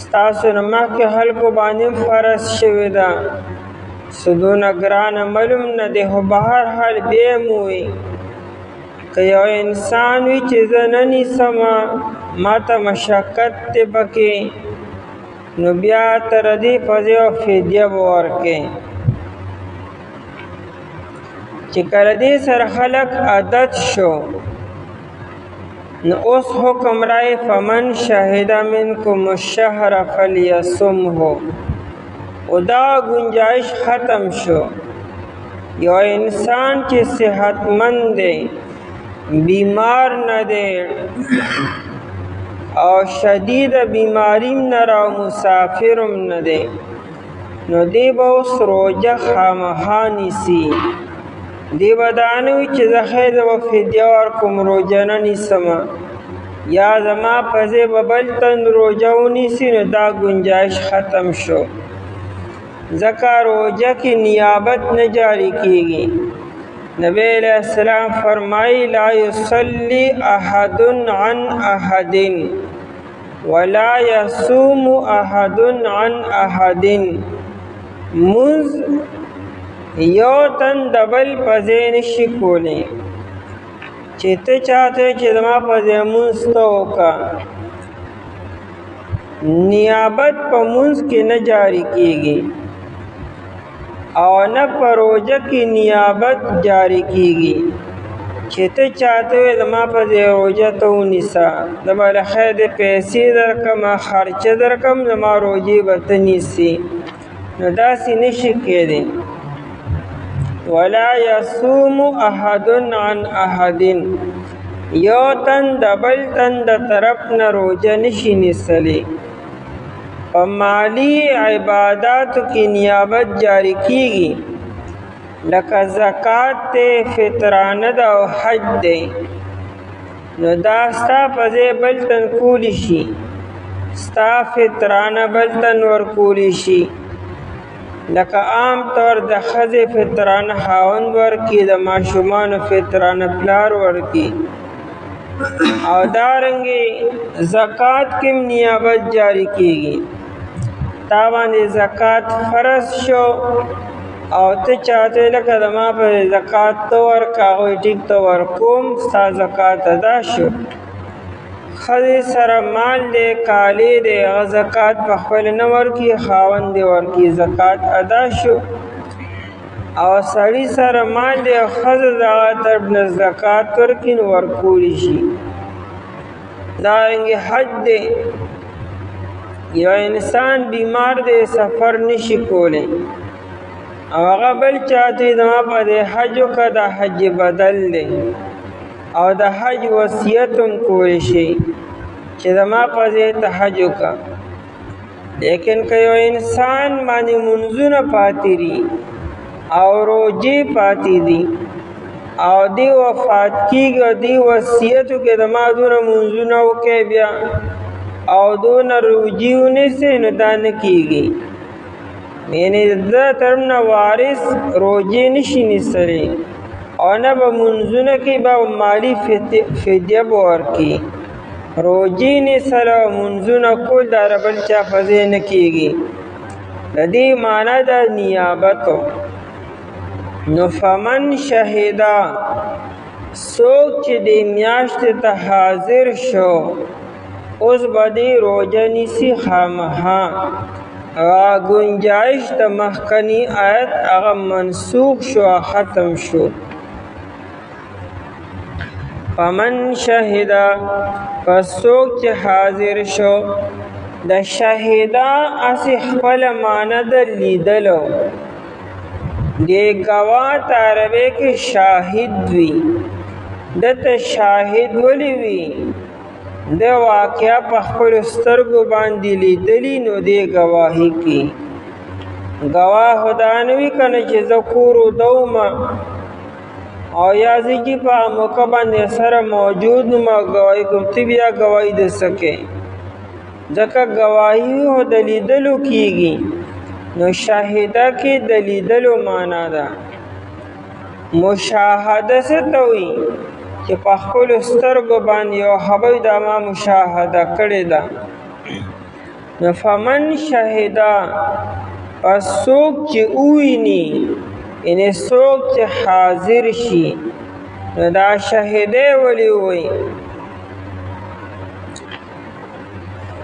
ستاسو نه مخکې خلکو باندې فرض شوې ده. څه دونه ګرانه معلوم نه دی، خو به هر حال بیا هم ووایي که یو انسان وي چې زه نه نیسمه ما ته مشقت دی پکې، نو بیا تر دې پسې یو فدیه به ورکړئ. چې کله دې سره خلک عادت شو نو اوس حکم راغی فمن شهد منکم الشهر فلیصمه. او دا گنجائش ختم شو. یو انسان چې صحتمند دی، بیمار نه دی او شدید بیماریم نه را مسافرم نه دی، نو دی به اوس روژه خامخا نیسي. دی به دا نه وي چې زه خیر زه به فدیه ورکړم روژه نه نیسمه، یا زما په ځای به بل تن روژه ونیسي، نو دا گنجائش ختم شو. ځکه روژه کې نیابت نه جاری کېږي. نبی علیہ السلام فرمائی لا یصلی احد عن احد ولا یصوم احد عن احد. مونځ یو تن د بل په ځای نشي کولی چې ته چاته چې زما په ځای مونځ ته وکړه. نیابت په مونځ کې نه جاری کېږي او نه په روژه کې نیابت جاری کېږي چې ته چاته وې زما په ځای روژه ته ونیسه، زه به له خیره پیسې درکړم، خرچه درکړم، زما روژې به ته نیسې. نو داسې نشي کېدی. ولا یصوم احد عن احد. یو تن د بل تن د طرف نه روژه نشي نیسلی. په مالی عباداتو کې نیابت جاری کېږي، لکه زکات دی، فطرانه ده او حج دی. نو دا ستا په ځای بل تن کولی شي، ستا فطرانه بل تن ورکولی شي. لکه عام طور د ښځې فطرانه خاوند ورکړي، د ماشومانو فطرانه پلار ورکړي. او دارنګې زکات کې نیابت جاری کېږي. تا باندې زکات فرض شو او ته چاته لکه زما په زکات ته ورکړه، هغوی ټیک ته ورکوم، ستا زکات ادا شو. ښځې سره مال دی، کالی دی، هغه زکات په خپله نه ورکړي، خاوند دی ورکړي، زکات ادا شو. او سړي سره مال دی او ښځه د هغه طرف نه زکات ورکړي نو ورکولی شي. دارنګې حج دی. یو انسان بیمار دی، سفر نشي کولی او هغه بل چاته زما په دې حج وکړه، دا حج بدل دی او د حج وصیت هم کولی شي چې زما په ځای ته حج وکړه. لیکن که یو انسان باندې منځونه پاتې دي او روژې پاتې دي او دی وفات کېږي او دی وصیت وکړي زما دونه منځونه وکړئ بیا او دونه روژې ونیسئ، نو دا نه کېږي. یعنې د ده طرف نه وارث روژې نشي نیسلی او نه به منځونه کوي، به مالي فدیه به ورکړي. روجې نیسل او منځونه کول دا د بل چا په ځای نه کېږي. د دې معنی د نیابتو. نو فمن شهدا څوک چې دې میاشتې ته حاضر شو اوس به دې روژه نیسي خامخا. گنجائش د مخکنی آیت هغه منسوخ شو ختم شو. فمن شهدا پس څوک چې حاضر شو. د شهدا اسی خپل معنی د لیدلو. دی گواه ته عربی کې شاهد وي. دته شاهد ولی وي؟ د واقعه په خپل سترګو باندې لیدلی نو دی گواهی کی. گواه خدا نوی کنه چې زه کور ودومه او یا زه چې په موقع باندې سره موجود نوم او گواهی کوم، ته بیا گواهی د سکې ځکه گواهی هو د لیدلو کیږي. نو شاهده کې د لیدلو معنا ده. مشاهده څه ته وایي؟ چې په خپلو سترګو باندې یو خبره ده ما مشاهده کړې ده. نو فمن شهده پس څوک چې وویني، یعنې څوک چې حاضر شي. نو دا شهده ولې وایي؟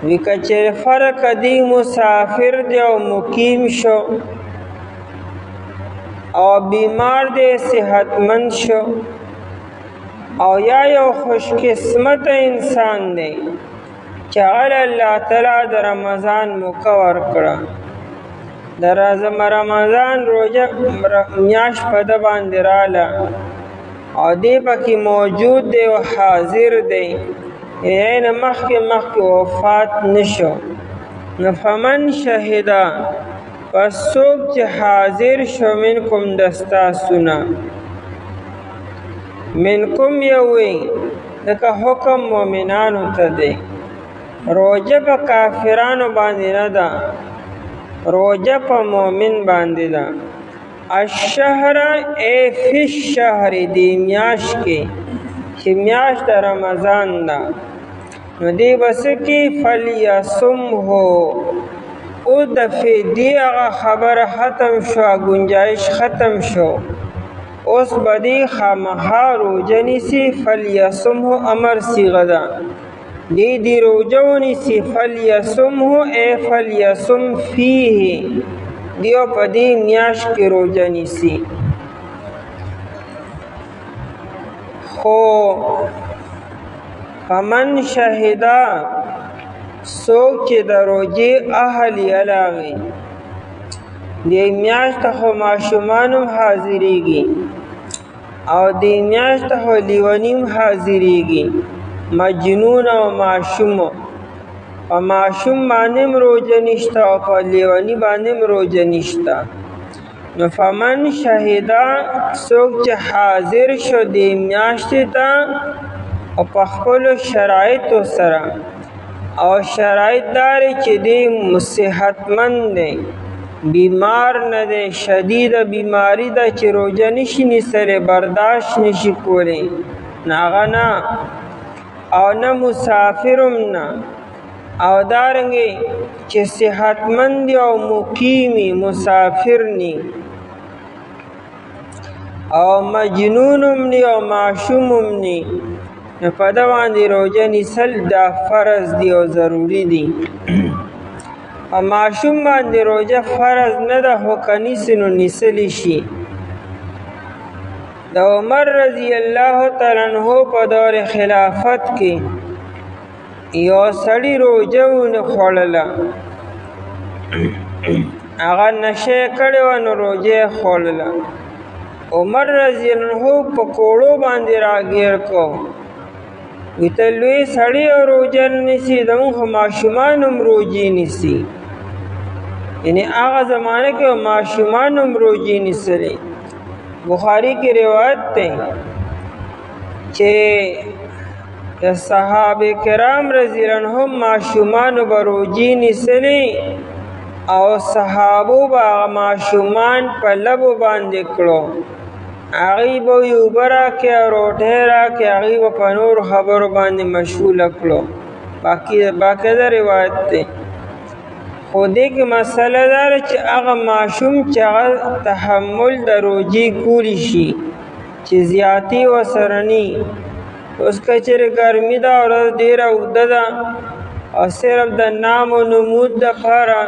وی که چېرې فرق دی مسافر دی او مقیم شو او بیمار دی صحتمند شو او یا یو خوش قسمت انسان دی چې هغه الله تعالی د رمضان موقع ورکړه. د رمضان روژه میاشت په ده باندې راله او دی پکې موجود دی او حاضر دی، یعنی مخکې وفات نشو. نو فمن شهدا پس څوک چې حاضر شو منکم دستاسونه. منکم یوی دکه حکم مومنانو ته دی. روجه په کافرانو باندې نه ده، روجه په مومن باندې ده. الشهر ای فی الشهر دی میاش کې چې میاش د رمضان ده. نو دی بس کې فلیصمه او د فدی هغه خبره ختم شو، گنجائش ختم شو. اوس بدی خامخا روجه نیسي. فلیصمه امر صیغه ده. دی روجه ونیسي. فلیصمه ای فلیصم فیه دیو په دې میاشت کې روجه نیسي. خو فمن شهدا څوک چې د روجې اهل یلاغي، دې میاشت ته خو ماشومان هم حاضریږي او دې میاشت ته خو لیوني هم حاضریږي، مجنون او ماشوم. په ماشوم باندې هم روجه نشته او په لیوني باندې هم روجه نشته. نو فمن شهدا څوک چې حاضر شو دې میاشتې ته او په خپلو شرایطو سره، او شرایط داري چې دی صحتمند دی، بیمار نه دی، شدید بیماری ده چې روجه نشي نیسلی، برداشت نشي کولی، نه هغه نه، او نه مسافرم نه، او دارنګې چې صحتمند دی او مقیمی مسافر نی، او مجنونم نی او معشومم نی. نو په ده باندې روجه نیسل دا فرض دی او ضروری دی. او معشوم باندې روجه فرض نه ده، خو که نیسي نو نیسلی شي. د عمر رضی الله تعالی عنہ په دور خلافت کې یو سړي روجه ونه خوړله، هغه نشه کړې وه نو روجه یې خوړله. عمر رضی الله عنہ په کوړو باندې راګیر کو، وی ته لوی سړی او روجه نه نیسي، زموږ خو ماشومان هم روجې نیسي. یعنې هغه زمانه کې ماشومان هم روجې نیسلې. بخاري کې روایت دی چې د صحابه کرام رضی الله عنهم ماشومانو به روجې نیسلې او صحابو به هغه ماشومان په لبو باندې کړو، هغوی به یې اوبه راکړې او روټۍ راکړې، هغوی به په نورو خبرو باندې مشغوله کړو. باقاعده روایت دی. خو دې کې مسله دا ده چې هغه ماشوم چې هغه تحمل د روجې کولی شي چې زیاتې ورسره ني. اوس که چېرې ګرمي ده ورځ ډېره اوږده ده او صرف د نام و نمود دپاره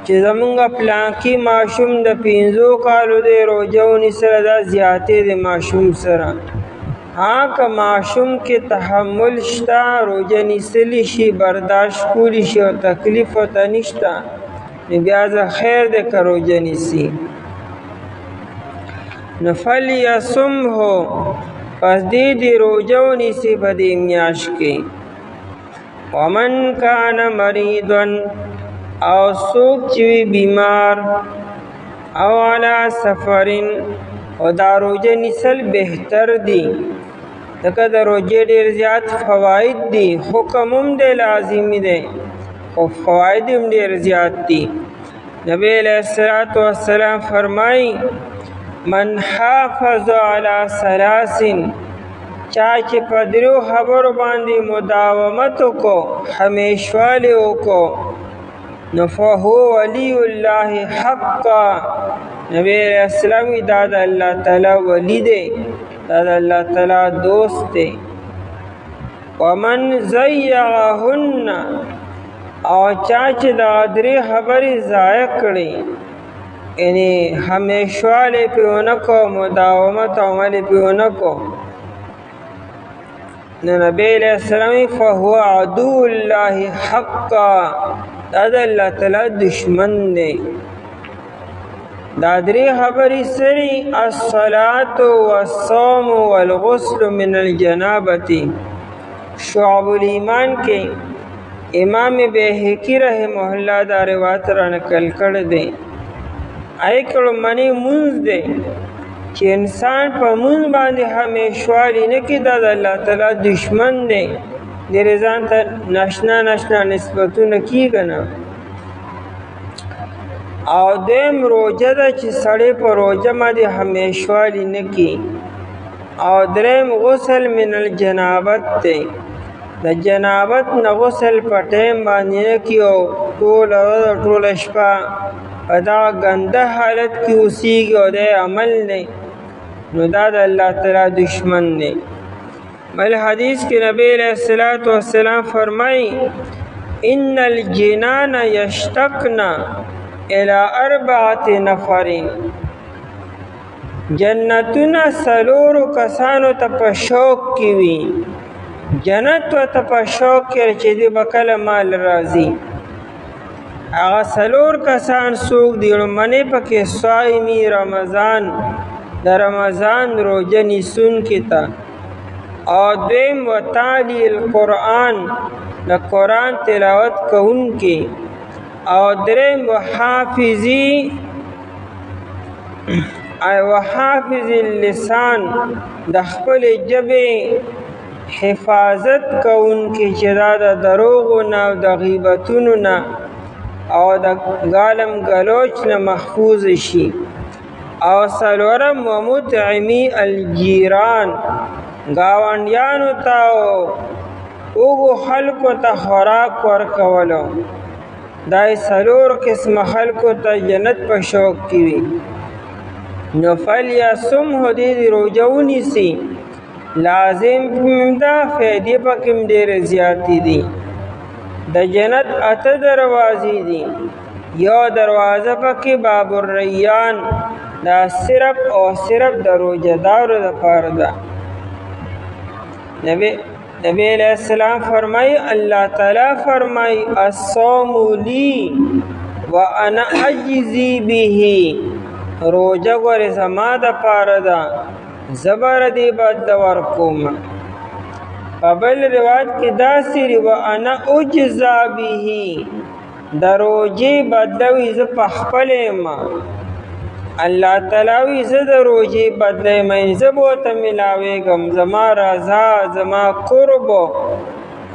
چې زمونږ پلانکي ماشوم د 5 کالو دی روژه ونیسله، دا زیاتې د ماشوم سره. که ماشوم کې تحمل شته، روژه نیسلی شي، برداشت کولی شي او تکلیف ورته نشته، نو بیا زه خیر دی که روژه نیسي. نو فلیصمه، پس دې روژه ونیسي په دې میاشت کې. ومن کان مریضا، او څوک چې وي بیمار، او علی سفرین، او دا روژه نیسل بهتر دی ځکه د روژې ډېر زیات فواید دي. حکم هم دی لازمي دی خو فواید هم ډېر زیات دي. نبی علیہ الصلوۃ والسلام فرمایي من حافظ علی 3، چا چې په 3 خبرو باندې مداومت وکړو، همیشوالی وکړو، نو فهو ولی الله حقا. نبی علیہ السلام دا د الله تعالی ولی دی، دا د الله تعالی دوست دی. ومن ضیعهن، او چا چې دا 3 خبرې ضایع کړي، یعنی همیشوالی پې ونه کو، مداومت عمل پې ونه کو، نو نبی علیہ السلام فهو عدو الله حقا، دا د الله تعالی دشمن دی. دا 3 خبرې سری الصلاة والصوم والغسل من الجنابة. شعب الایمان کې امام بیهقی رحمه الله دا روایت را نقل کړی دی. ایکړو منی مونځ دی چې انسان په مونځ باندې همیشوالی نه کړي، دا د الله تعالی دشمن دی. ډېرې ځان ته ناشنا نسبتونه کېږي نه. او دویم روژه ده چې سړی په روژه باندې همیشوالی نه کړي. او دریم غسل من الجنابت دی، د جنابت نه غسل په ټیم باندې نه کړي او ټوله ورځ ټوله شپه په دغه ګنده حالت کې اوسېږي او دا عمل دی، نو دا د الله تعالی دشمن دی. بل حدیث کې نبی علیہ الصلوۃ والسلام فرمایي ان الجنان یشتقن الی 4 نفر، جنتونه 4 کسانو ته په شوق کې وي. جنت ورته په شوق کې چې دی به کله مال راځي. هغه 4 کسان څوک دي؟ لومړنی پکې صایمي رمضان، د رمضان روژه نیسونکي ته. او دویم وتالی القرآن، د قرآن تلاوت کوونکي. او دریم وحافظ اللسان، د خپل ژبې حفاظت کوونکي چې دا د دروغو نه او د غیبتونو نه او د ګالم ګلوچ نه محفوظ شي. او 4م ومطعمی الجیران، ګاونډیانو ته او اوږو خلکو ته خوراک ورکولو. دا 4 قسمه خلکو ته جنت په شوق کې وي. نو فلیصمه، دې روژه ونیسي. لازم دا فایدې پکې ډېرې زیاتې دي. د جنت 8 دروازې دي. یو دروازه پکې باب الریان، دا صرف او صرف د روژهدارو دپاره ده. نبی علیہ السلام فرمائی، اللہ تعالی فرمائی الصوم لی وانا اجزی به، روژه ګورې زما دپاره ده، زه به دې بدله ورکوم. په بل روایت کې داسې وانا اجزا به، د روژې بدله وي زه پخپله یم. الله تعالی وی زه د روژې بدله یم، زه به ورته میلاویږم. زما رضا، زما قرب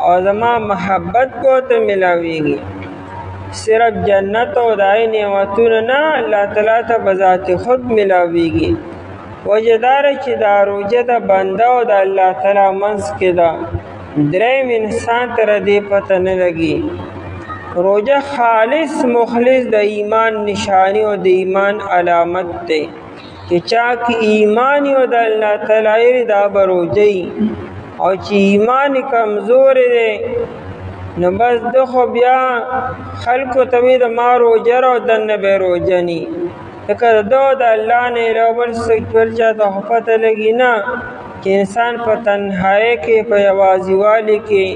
او زما محبت به ورته میلاویږي. صرف جنت او دای نعمتونه نه، الله تعالی ته به ذات خود میلاویږي. وجه دا چې دا روژه د بنده او د الله تعالی منځ کې ده. دریم انسان ته دې پته نه لګي روزه خالص مخلص د ایمان نشانی او د ایمان علامت ده چې چا کې ایمان او د الله تعالی دا بروجي او چې ایمان کمزور دی نو بس دغه بیا خلکو ته د ما روزه او د نه به روزه ني لکه د الله نه علاوه بل چا ته پته لګي نه چې انسان په تنهایی کې په یوازیوالي کې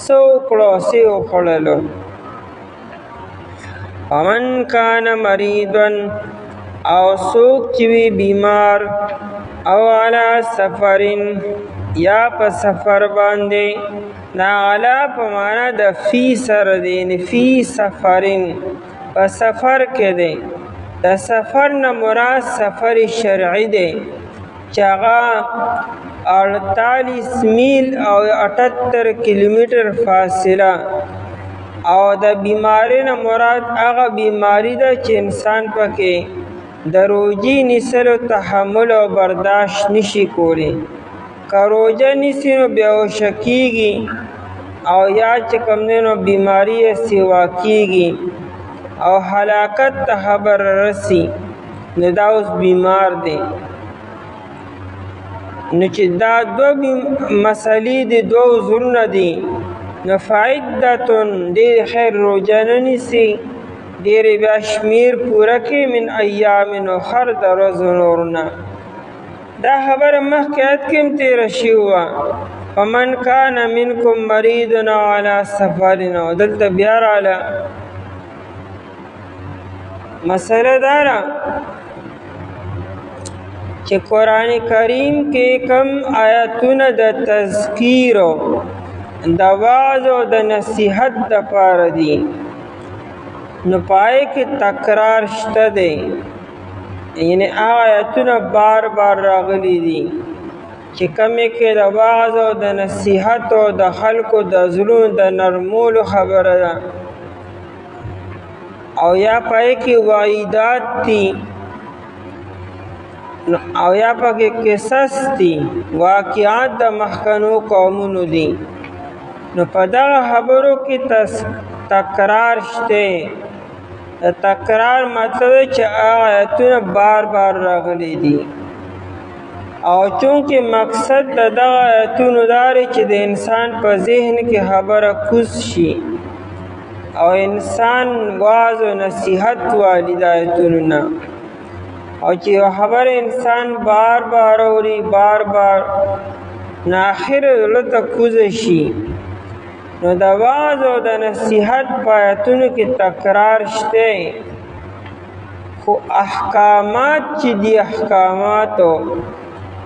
څه وکړو څه وخوړلو. ومن کان مریضا او څوک چې وي بیمار او علی سفرین یا په سفر باندې نا علا په معنا د فی سره دی فی سفرین په سفر کې دی د سفر نه مراد سفر شرعي دی چې هغه 48 میل او 78 کیلومتر فاصله او د بیماری نه مراد هغه بیماری ده چې انسان پکې د روزې نیسلو تحمل او برداشت نشي کولی که روزه نیسي نو بېهوشه کېږي او یا چې کوم دی نو بیماری یې سیوا کېږي او هلاکت ته خبر رسي نو دا اوس بیمار دی. نو چې دا دو مسلې د دو عذرونه دي نو فعدتن ډېر خیر روزه نه نیسي ډېرې بیا شمیر پوره کړي من ایام اخر د ورځو نورونه. دا خبره مخکې آیت کې هم تېره شوې وه فمن کان منکم مریض او علی سفر او دلته بیا راله مسله دا ده چې قرآن کریم کې کم آیتونه د تذکیر د واعظ او د نصیحت دپاره دي نو پای کې تکرار شته دی یعنی هغه آیتونه بار بار راغلي دي چې کمې کې د واعظ او د نصیحت او د خلکو د زړونو د نرمولو خبره ده او یا پای کې وعیدات دي او یا پکې قصص دي واقعات د مخکنو قومونو دي نو په دغه خبرو کې تکرار شته. تکرار مطلب چې آیتونه بار بار راغلي دي او چونکې مقصد د دغه آیتونو دا دی چې د انسان په ذهن کې خبره کوز شي او انسان واعظ و نصیحت والی د آیتونو نه او چې یو خبر انسان بار بار اوري بار بار نو آخر زړه ته کوزه شي نو د واعظ او د نصیحت په آیتونو کې تکرار شته خو احکامات چې دي احکاماتو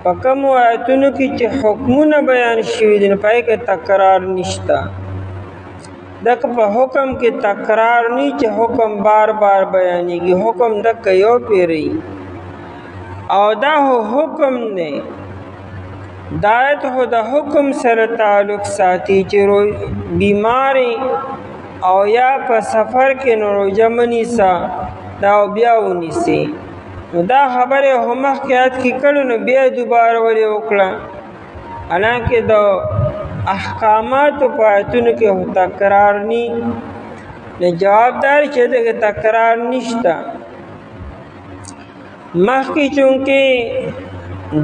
په کومو آیتونو کې چې حکمونه بیان شوي دي نو پای کې تکرار نشته. دک په حکم کې تکرار نه چې حکم بار بار بیانېږي حکم دک یو پیری او دا حکم نه دایت خو د حکم سره تعلق ساتي چې بیماری او یا په سفر کې نو روزه مه نیسه دا بیا ونیسي نو دا خبره هم مخکې آیت کې کړو نو بیا دوباره ولې وکړه حالانکې د احکاماتو په آیتونو کې تکرار نی نه جوابدار چې دغه تکرار نشته. مخکې چونکې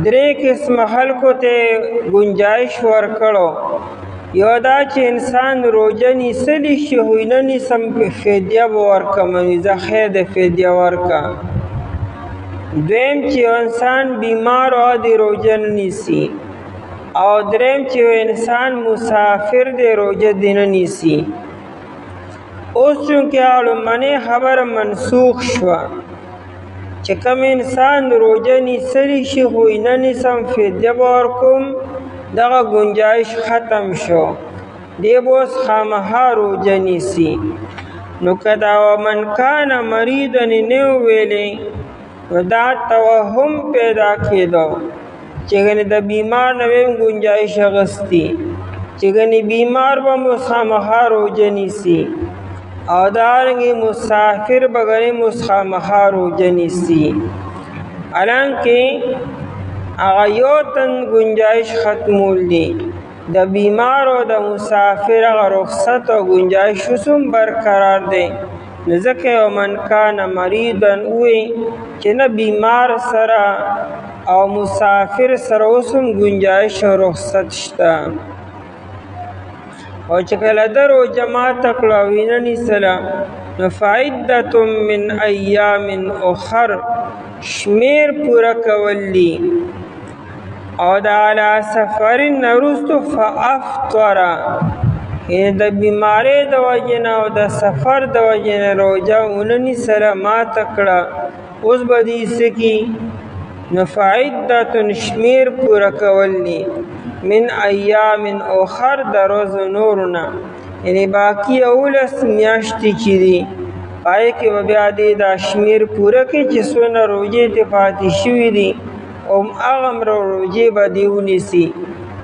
درې قسم خلکو ته گنجائش ورکړو یو دا چې انسان روزه نیسلی شي خو نه نیسم فدیه به ورکړم زه خیر د فدیه ورکړه. دویم چې انسان بیمار او د روزه نه نیسي او دریم چې انسان مسافر دی روزه دې نه نیسي. اوس چونکې اړمنې خبره منسوخ شوه چې کوم انسان روزه نیسلی شي خو نه نیسم فدیه به ورکوم دغه گنجائش ختم شو دی به اوس خامخا روزه نیسي. نو که دا ومن کان مریضا نه ویلې نو دا توهم پیدا کېدو چې ګنې د بیمار نه به گنجائش اخیستي چې ګنې بیمار به مو خامخا روزه نیسي او دارنګې مسافر به ګنې مو خامخا روزه نیسي حالانکې هغه یو تن گنجائش ختمول دي د بیمار او د مسافر هغه رخصت او گنجایش هم برقرار دی. نو ځکه ومن کان مریضا وی چې نه بیمار سره او مسافر سره اوس هم گنجایش او رخصت شته. او چې کله د روژه ماته کړه او وینه نیسله نو فعدة من ایام اخر شمیر پوره کول دي. او د علی سفر نه وروستو فافطر یعنې د بیمارۍ د وجې نه او د سفر د وجې نه روژه ونه نیسله ماته کړه اوس به دې څه کي نو فعدة شمیر پوره کول دي من ایام اخر د ورځو نورو نه یعنې باقي 11 میاشتې چې دي پای کې به بیا دې دا شمیر پوره کړي چې څونه روژې ترې پاتې شوي دي او هغومره روژې به دې ونیسي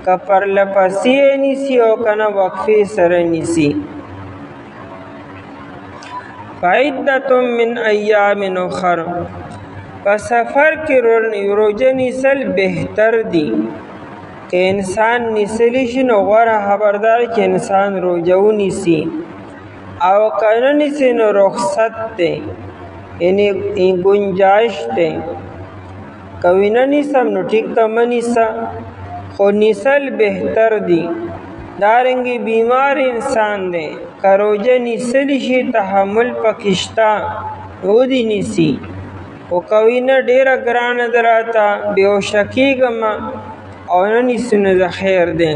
که پرله پسې نیسي او که نه وقفې سره نیسي. فعدة من ایام اخر په سفر کې روژه نیسل بهتر دي. که انسان نیسلی شي نو غوره خبردار چې انسان روژه ونیسي او که نه نیسي نو رخصت دی یعنې گنجایش دی. که وینه نیسم نو ټیک ته مه نیسه خو نیسل بهتر دی. دارنګې بیمار انسان دی که روژه نیسلی شي تحمل پکې شته نو ودې نیسي خو که وینه ډېره ګرانه ده راته بېهوشه کېږمه او نه نیسو نو د خیر دی.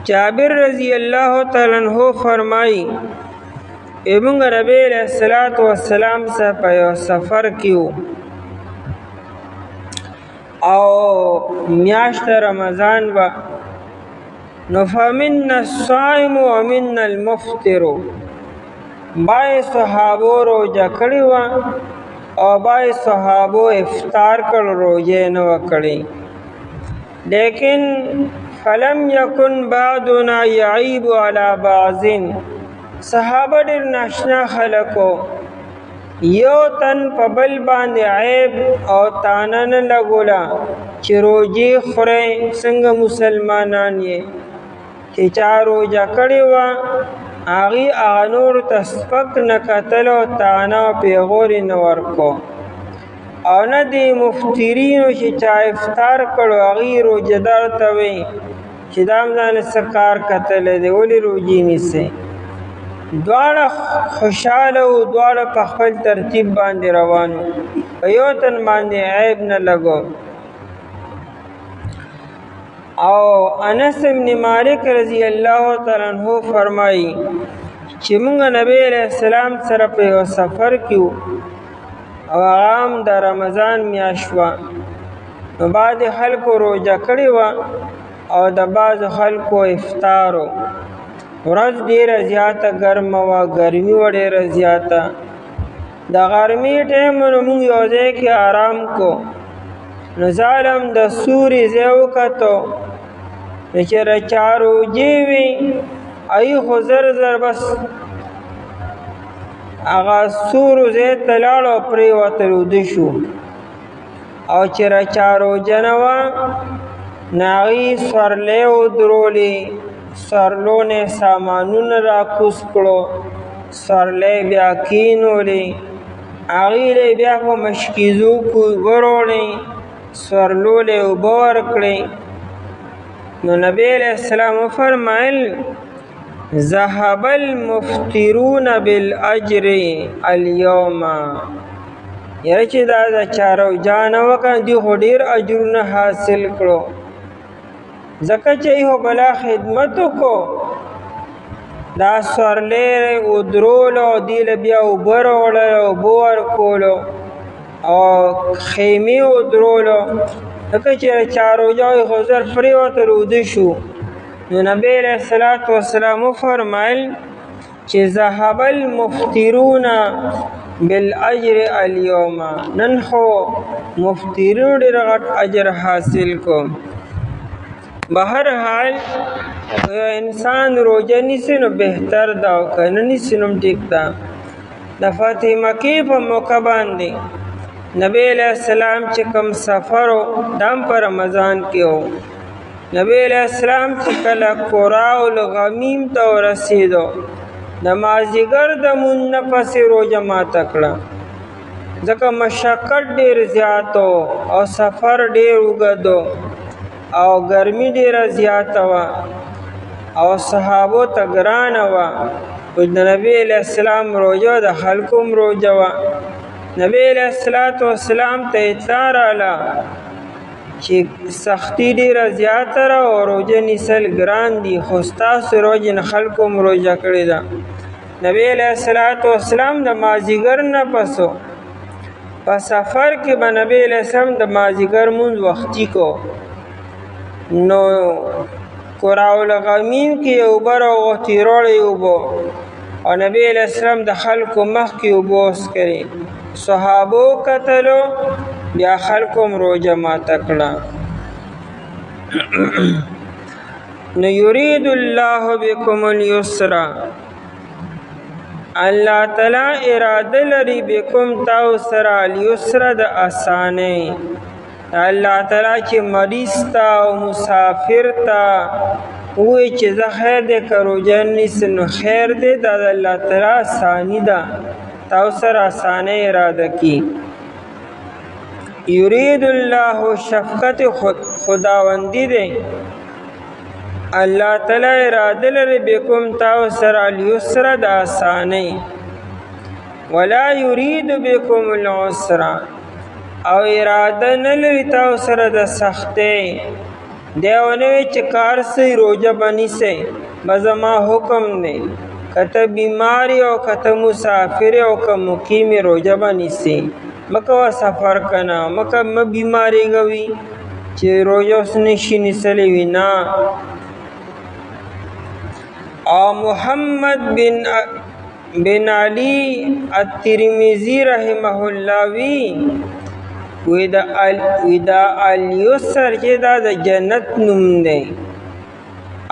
جابر رضی الله تعالی عنہ فرمایي موږ نبی علیه الصلاة والسلام سره په یو سفر کې وو او میاشت رمضان وه نو فمنا الصائم ومنا المفطر بعض صحابو روژه کړې وه او بعض صحابو افطار کړ روژه نه وه کړې. لیکن فلم یکن بعضنا یعیب علی بعض صحابه ډېر ناشنا خلکو یو تن په بل باندې عیب او تانه نه لګوله چې روژې خورئ څنګه مسلمانان یې. چې چا روژه کړې وه هغې هغه نورو ته سپک نه کتل او تانه او پیغور یې نه ورکو او نه دې مفطرینو چې چا افطار کړو هغې روژهدار ته وایي چې دا هم ځانله څه کار کتلی دی ولې روژې نیسئ. دواړه خوشحاله وو دواړه په خپل ترتیب باندې روان وو په یو تن باندې عیب نه لګو. او انس بن مالک رضی الله تعالی عنہ فرمایي چې موږ نبی علیه السلام سره په یو سفر کې وو او هغه هم د رمضان میاشت وه نو بعضې خلکو روژه کړې وه او د بعضو خلکو افطار و. ورځ ډېره زیاته ګرمه وه ګرمي وه ډېره زیاته. د غرمې ټایم نو موږ یو ځای کې آرام کو نو ظالم د سوري ځای وکتو نو چېرې چا روژې وي ای خو زر زر بس هغه سورو ځای ته لاړ او پرېوتل وده شو او چېرې چا روژه نه وه نو هغې سورلۍ ودرولې سورلو نه سامانونه راکوز کړو سورلۍ بیا کېنولې هغې له بیا په مشکیزو وروړې سورلو له اوبه ورکړې. نو نبی علیه السلام وفرمایل ذهب المفطرون بالاجر اليوم یاره چې دا د چا روژه نه وه که دوی خو ډېر اجرونه حاصل کړو ځکه چې ایهو بلا خدمت وکړو دا سورلۍ ودرولو او دې له بیا اوبه راوړلو اوبه ورکولو او خیمې ودرولو ځکه چې چا روژه وي خو زر پرېوتل وده شو. نو نبی علیه الصلاة والسلام وفرمایل چې ذهب المفطرون بالاجر اليوم نن خو مفطرینو ډېر غټ اجر حاصل کو. بهر حال یو انسان روژه نیسي نو بهتر ده او که نه نیسي نو ټیک ده. د فتح مکې په موقع باندې نبی علیه السلام چې کوم سفر و دا هم په رمضان کې و نبی علیہ السلام چې کله قراء الغمیم ته ورسېدو د مازدیګر د مونځ نه پسې روژه ماته کړه، ځکه مشقت ډېر زیات او سفر ډېر اوږد او ګرمي ډېره زیاته وه او صحابو ته ګرانه وه. د نبی علیہ السلام روژه د خلکو هم روژه وه. نبی علیہ السلام ته اطلاع راغله چې سختی ډېره زیاته ده او روژه نیسل ګران دي، خو ستاسو روژې نه خلکو هم روژه کړې ده. نبی علیہ السلام د مازدیګر نه پسو په سفر کې به نبی علیہ السلام د مازدیګر مونځ وختي کو، نو قراء الغمیم کې اوبه راوغوښتې روړې اوبه او نبی علیہ السلام د خلکو مخکې اوبه وڅښلې. صحابو کتلو بیا خلکو هم روژه ماته کړه. نو یرید الله بكم اليسر، الله تعالی اراده لري بكم تاسو سره اليسر د اسانۍ. الله تعالی چې مریض ته او مسافر ته وایي چې زه خیر دی که روژه نیسم نو خیر دی، دا د الله تعالی اساني ده، تاسو سره اسانۍ اراده کی. یرید الله شفقت خداوندی دی، الله تعالی اراده لري بكم تاسو سره اليسر د اسانۍ، ولا یرید بكم العسر، او اراده نه لري تاسو سره د سختۍ. دی ونه وی چې کار سي روژه به نیسئ، به زما حکم دی، که ته بیماری او که ته مسافر او که مقیم روژه به نیسئ، مکوه سفر کنه، مه بیماریږئ چې روژه اوس نشي نیسلی وي نه. او محمد بن علی الترمذی رحمه الله وی دا الیسر چې دا د جنت نوم دی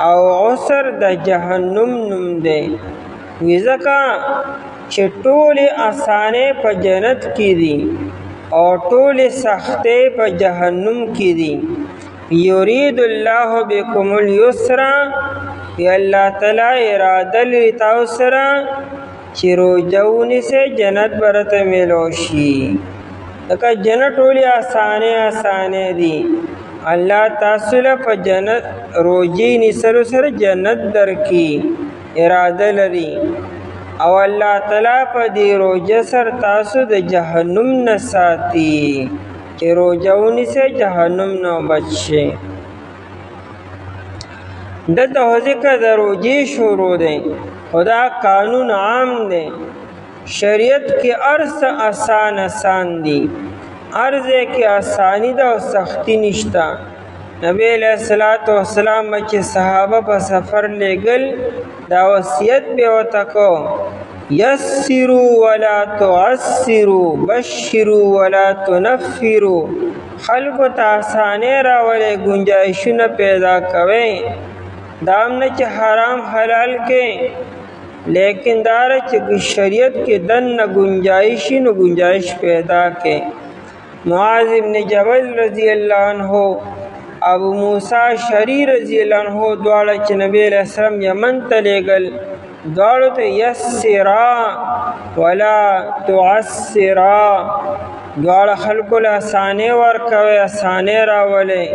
او عسر د جهنم نوم دی. وی ځکه چې ټولې اسانۍ په جنت کې دي او ټولې سختۍ په جهنم کې دي. یرید الله بكم اليسر، یا الله تعالی اراده لري تاسو سره چې روژه ونیسئ جنت به راته میلو شي. لکه جنت ټولې اسانۍ دي، الله تاسو له په جنت روژې نیسلو سره جنت درکړي اراده لري. او الله تعالی په دې روژه سره تاسو د جهنم نه ساتي چې روژه ونیسئ جهنم نه بچ شئ. دلته ذکر د روژې شروع دی، خدا قانون عام دی. شریعت کې هر څه آسان دي، هر ځای کې آسانی ده او سختی نشته. نبی علیہ السلام چې صحابه په سفر لېږل دا وصیت به ورته کو، یسروا ولا تعسروا، بشروا ولا تنفروا. خلکو ته آسانۍ راولئ، گنجایشونه پیدا کوئ. دا هم نه چې حرام حلال کې، لیکن داره چې شریعت کې دننه گنجائش نو گنجائش پیدا کې. معاذ ابن جبل رضی اللہ عنہ، ابو موسیٰ شری رضی اللہ عنہ دواړه چې نبی علیہ السلام یمن ته لېږل، دواړو ته یسرا ولا تعسرا، دواړه خلکو له اسانۍ ورکوئ، اسانۍ راولئ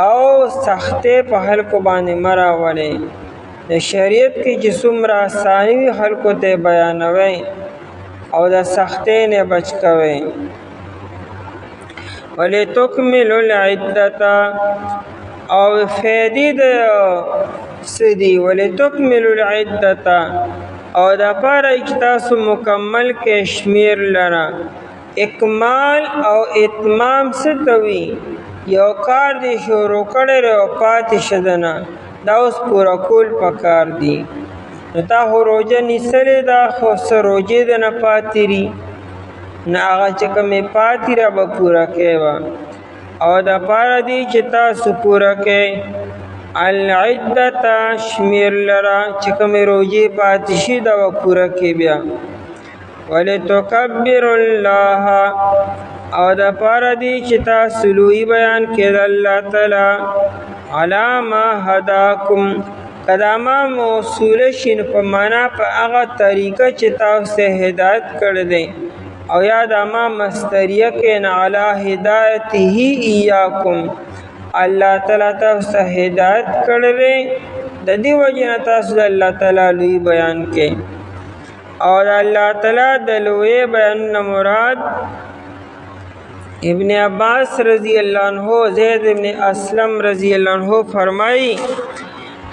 او سختۍ په خلکو باندې مه راولئ. د شریعت کې چې څومره اساني وي خلکو ته بیانوئ او د سختۍ نه بچ کوئ. ولتکملوا العدة، او فیدې د څه دي؟ ولتکملوا العدة، او د پاره چې تاسو مکمل کې شمیر لره. اکمال او اتمام څه ته وي؟ یو کار دی شروع کړی او پاتې شدنه، دا اوس پوره کول پکار دي. نو تا خو روژه نیسلې ده، خو څه روژې د نه پاتې دي، نه هغه چې کومې پاتې را به پوره کوې. او د پاره دی چې تاسو پوره کوئ العدة، شمیر لره چې کومې روژې پاتې شي دا به پوره کوې. بیا ولتکبروا الله، او د پاره دی چې تاسو لوی بیان کړي د الله تعالی علی ما هداکم قدامه موصوله شین په معنا په هغه طریقه چې تاسو هدایت کړی دی او یا د ما مستریه کې علی هدایته ایاکم الله تعالی تاسو هدایت کړی دی د دې وجه نه تاسو د الله تعالی لوی بیان کړي او د الله تعالی د لوی بیان مراد ابن عباس رضی اللہ عنہ زید ابن اسلم رضی اللہ عنہ فرمائی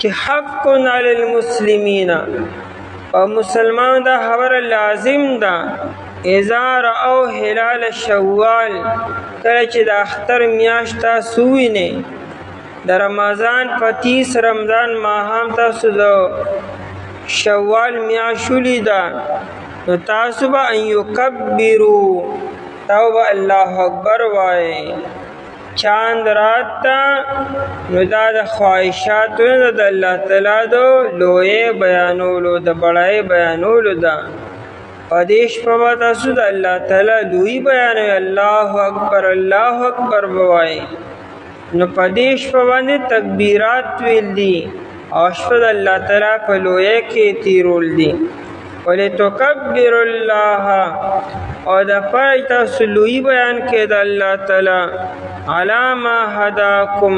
کہ حق علی المسلمین اور مسلمان دا خبر لازم دا اذا رأو هلال شوال کله چې د اختر میاشتا سوینه د رمضان په 30 رمضان ماهم تاسو د شوال میاشولی دا نو تاسو به ان یکبروا توبه الله اکبر وای چاند رات تا نو دا د خواهشاتو د الله تعالی دو لوی بیانولو د بڑای بیانولو دا پدیش په تاسو د الله تعالی لوی بیان الله اکبر وای نو پدیش په باندې تکبیرات ویل دي او شپه د الله تعالی په لوی کې تیرول دي ولتکبر الله او د پای تاسو لوی بیان کې د الله تعالی علی ما هداکم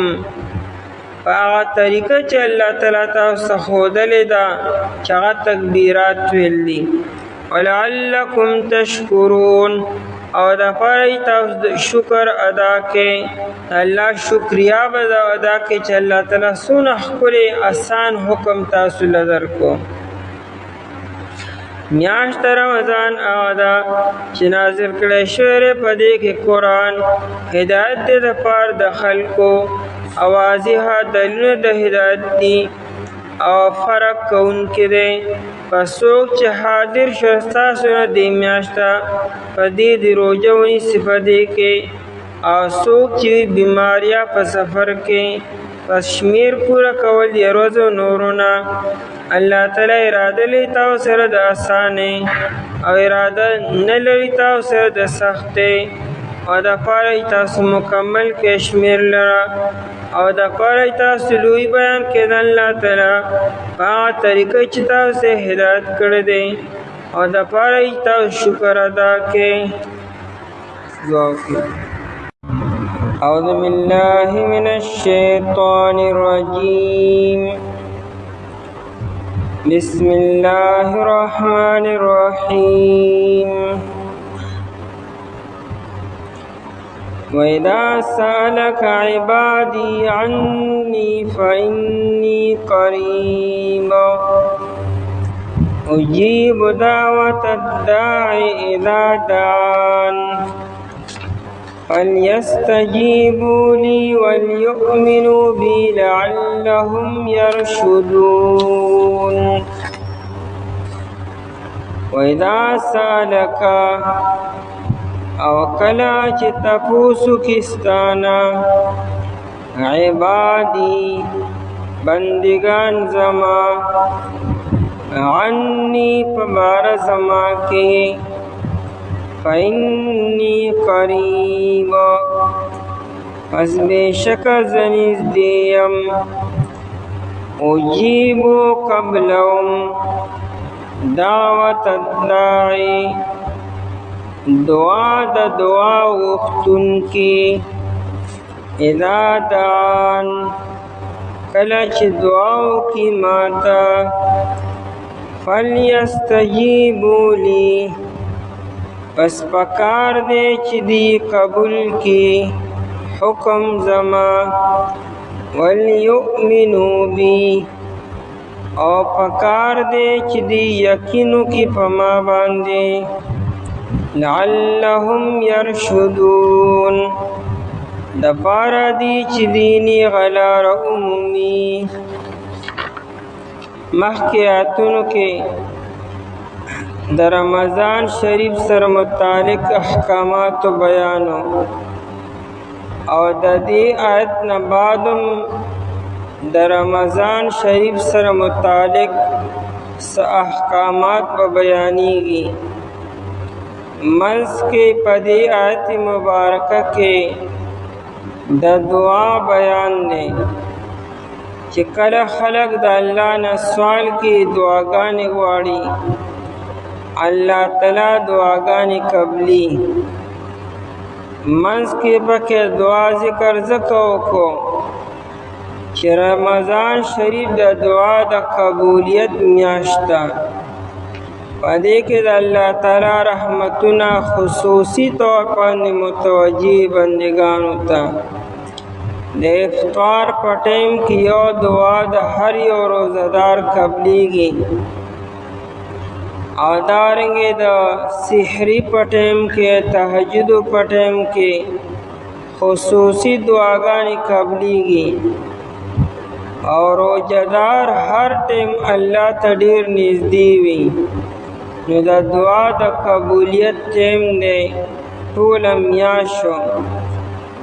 په هغه طریقه چې الله تعالی تاسو خودلې ده چې هغه تکبیرات ویل دي ولعلکم تشکرون او د پای تاسو شکر ادا کې الله شکریا به ادا کې چې الله تعالی سونه خپل آسان حکم تاسو لدر کو میاشت رمضان آدا چې نازل کړی شوی په دې کې قرآن هدایت دې د پاره د خلکو اوازها دلیلونه د هدایت دي او فرق کوونکي دی په څوک چې حاضر شو ستاسو نه دې میاشته په دې د روژه ونیسي په دې کې او څوک چې بیماریا په سفر کې پس شمیر پورا کول دی روزو نورونه الله تعالی اراده لري تاسو سره د اسانه او اراده نه لري تاسو سره د سخته او د پاره تاسو مکمل کشمیر لرا او د پاره تاسو لوی بیان کې د الله تعالی په طریقې چې تاسو هدایت کړی دی او د پاره تاسو شکر ادا کړئ دعا وکړئ اعوذ بالله من الشیطان الرجیم بسم الله الرحمن الرحیم وَإِذَا سَأَلَكَ عِبَادِي عَنِّي فَإِنِّي قَرِيبٌ أُجِيبُ دَعْوَةَ الدَّاعِ إِذَا دَعَانِ فَلْيَسْتَجِيبُوا لِي وَلْيُؤْمِنُوا بِي لَعَلَّهُمْ يَرْشُدُونَ وَإِذَا سَأَلَكَ او کلا چې تپوسو کستانا عبادی بندگان زما عنی پبار زما کے فإنی قریب پس بے شک زنیز دیم اجیبو قبلهم دعوت الداعی دعا د دعا وختن کی اذا دعان کله چې دعا کی ماتا فلیستجیبوا لی پس پکار دے چې دی قبول کی حکم زما ولیؤمنوا بی او پکار دے چې دی یقینو کی پما باندې لعلهم يرشدون د پارا دی چې دینی غلار عمومی مخکې آیاتونو کې د رمضان شریف سره متعلق احکامات بیانو او د دې آیت نه بعدم د رمضان شریف سره متعلق احکامات بیانېږي منځ کې په دې آیت مبارکه کې د دعا بیان دی چې کله خلق د الله نه سوال کې دعاګانې غواړي الله تعالی دعاګانې قبلي. منځ کې پکې دعا ذکر زکه وکړو چې رمضان شریف د دعا د قبولیت میاشت ده. په دې کې د الله تعالی رحمتونه خصوصي طور باندې متوجه بندگانو ته. د افطار په ټیم کې یو دعا د هر یو روزدار قبلیږي او دارنګې د سحری په ټیم کې تهجد په ټیم کې خصوصي دعاګانې قبلیږي او روزدار هر ټیم الله ته ډیر نږدې وي. نو د دعا د قبولیت ټیم دی ټوله میاشو.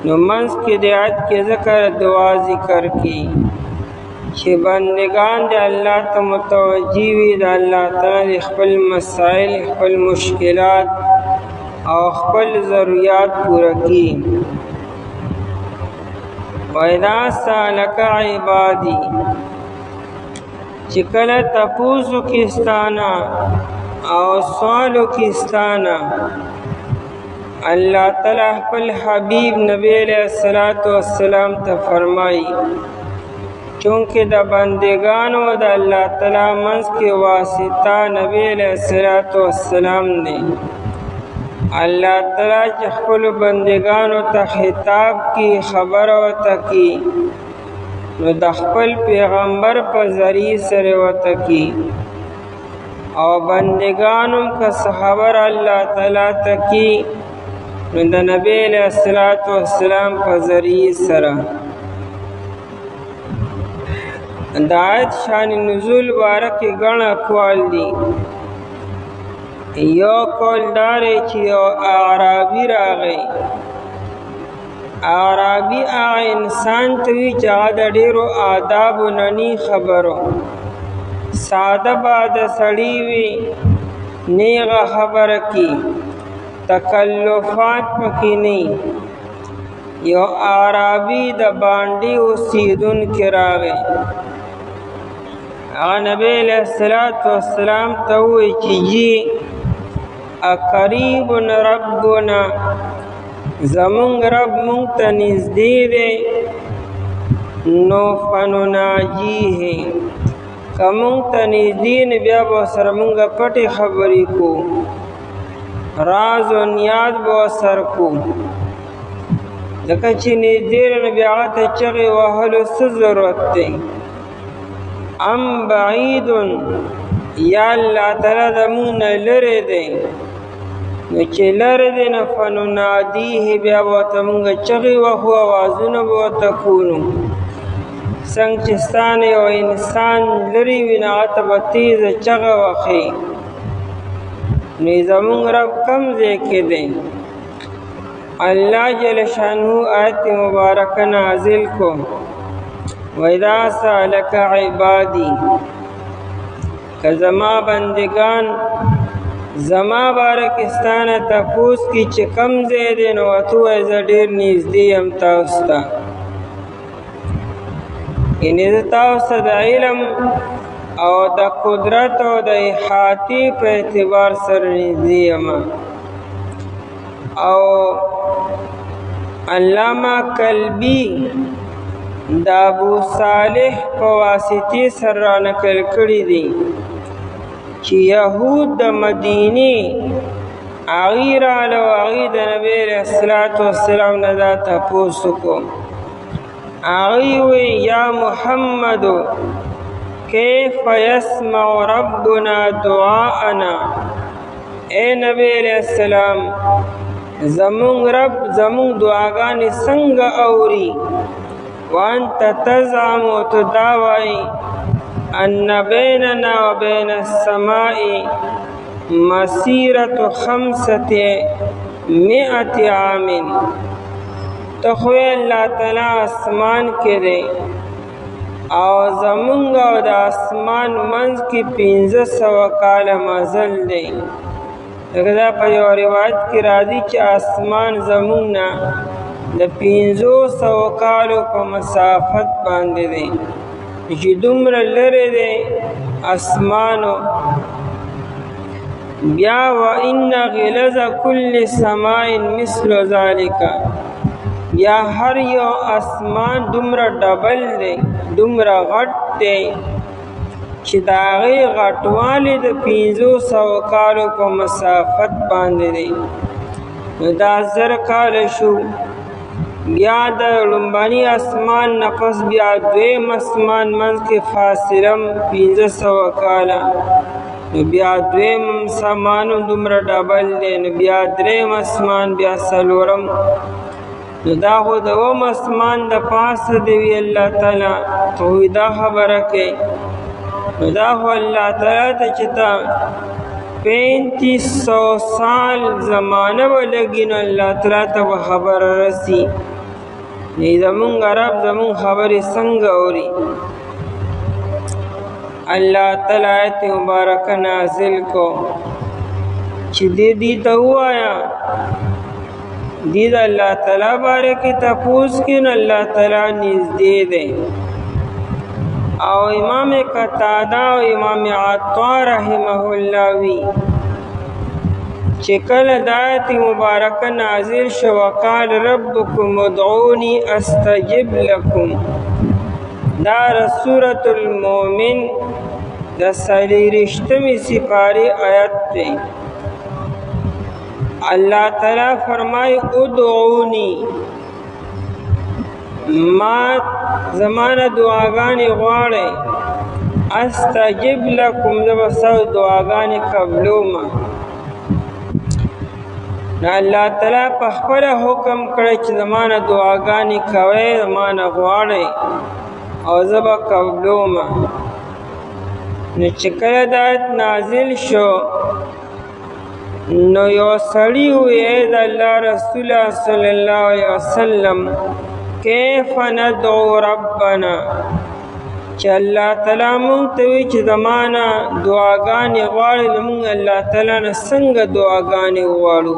نو منځ کې د آیت کې ذکر دعا ذکر کی چې بندگان د الله ته متوجه وي د الله تعالی خپل مسائل خپل مشکلات او خپل ضرورت پوره کړي. وَإِذَا سَأَلَكَ عِبَادِي چې کله تپوسو کې ستانا او سوالو کې ستانا اللہ تعالی خپل حبیب نبی علیہ السلام ته فرمائی چونکہ د بندگانو د اللہ تعالی منځ کې واسطہ نبی علیہ السلام دی. اللہ تعالی چې خپل بندگانو ته خطاب کی خبر ورته کی نو د خپل پیغمبر په ذریعه سره ورته کی او بندگانو که خبر اللہ تعالی ته کی نو د نبی علیہ السلام په ذریعه سره. د آیت شان نزول باره کې ګڼ اقوال دي. یو قول دا دی چې یو اعرابي راغی. اعرابي هغه انسان ته وي چې هغه د ډېرو آدابو نه نی خبرو، ساده باده سړی وي، نیغه خبره کی، تکلفات پکې نه. یو اعرابي د باندې اوسیدونکی راغی. هغه نبی علیہ السلام ته وویل چې جی اقریب ربنا، زمونږ رب مونږ ته نږدې دی، نو فنناجیه، که مونږ ته نږدې نه بیا به سره مونږ پټې خبرې کو، راز و نیاز به سر کو. ځکه چې نږدې نه بیا هغه ته چغې وهلو څه ضرورت دی؟ ام بعید، یا الله تعالی زمونږ نه لرې دی، نو چې لرې دی نو فننادیه، بیا به ورته مونږ چغې وهو، اوازونه به ورته کوو. څنګه چې ستا نه یو انسان لرې وي نو هغه ته به تیزه چغه وهې. نو زمونږ رب کم ځای کې دی؟ اللہ جل شانہ آیت مبارکہ نازل کو وَإِذَا سَأَلَكَ عِبَادِي، کہ زما بندگان زما بارکستان تپوس کی چکم زیدن و تو از ډیر نږدې یم تاسو ته. یعنې زه تاسو ته د علم او د قدرت او د احاطې په اعتبار سره نږدې یم. او علامہ قلبی د ابو صالح په واسطې سره را نقل کړي دي چې یهود د مدینې هغوی راغله او هغوی د نبی علیه السلام نه دا تپوس وکړو. هغوی وویل یا محمدو کیف یسمع ربنا دعاءنا، اے نبی علیہ السلام زمون رب زمون دعاګانې څنګه اوري؟ وانت تزعم وتدعوی ان بیننا وبین السماء مسیرة 500 عام. تخوی اللہ تعالی آسمان کې دی او زمونږ او د آسمان منځ کې 1500 کاله مزل دی. لکه دا په یو روایت کې راځي چې اسمان زمونږ نه د 500 کالو په مسافت باندې دی، چې دومره لرې دی اسمانو. بیا وَإِنَّ غِلَظَ كُلِّ سَمَاءٍ مِثْلُ ذَلِكَ، بیا هر یو اسمان دومره ډبل دی، دومره غټ دی چې د هغې غټوالی د 500 کالو په مسافت باندې دی. نو دا 1000 کاله شو. بیا د لومبني اسمان نه پس بیا دویم اسمان منځ کې فاصله 500 کاله، نو بیا دویم اسمان دومره ډبل دی، نو بیا دریم اسمان، بیا څلورم. نو دا خو د اوم اسمان د پاسه دی وی الله تعالی توحیدا خبره کوي. نو دا خو الله تعالی ته چې تا 3500 سال زمانه ولګي، نو الله تعالی ته به خبره رسی. نه زمونږ رب زمونږ خبرې څنګه اوري؟ الله تعالی آیت مبارکه نازل کو چې دې ته ووایا، دې د الله تعالی باره کې تپوس کې، نو الله تعالی نږدې دی. او امام قتاده او امام عطا رحمه الله وی چې کله د آیت مبارکه نازل شو وقال ربکم ادعوني استجب لکم، دا سورة المؤمن د 43 سپارې آیت دی. اللہ تعالی فرمائی ادعونی، ما زمانہ دعاگانی غواړئ، استجب لکم زبسو دعاگانی قبلوما. نا اللہ تعالی په خپل حکم کړی چې زمانہ دعاگانی کوي، زمانہ غواړئ او زبا قبلوما. نو چې کله دا آیت نازل شو، نو یو سړی وی د الله رسول صلی الله علیه وسلم کیف ندعو ربنا، چې الله تعالی مونږ ته وی چې زمانہ دعاګانې غواړي، مونږ الله تعالی نه څنګه دعاګانې غواړو.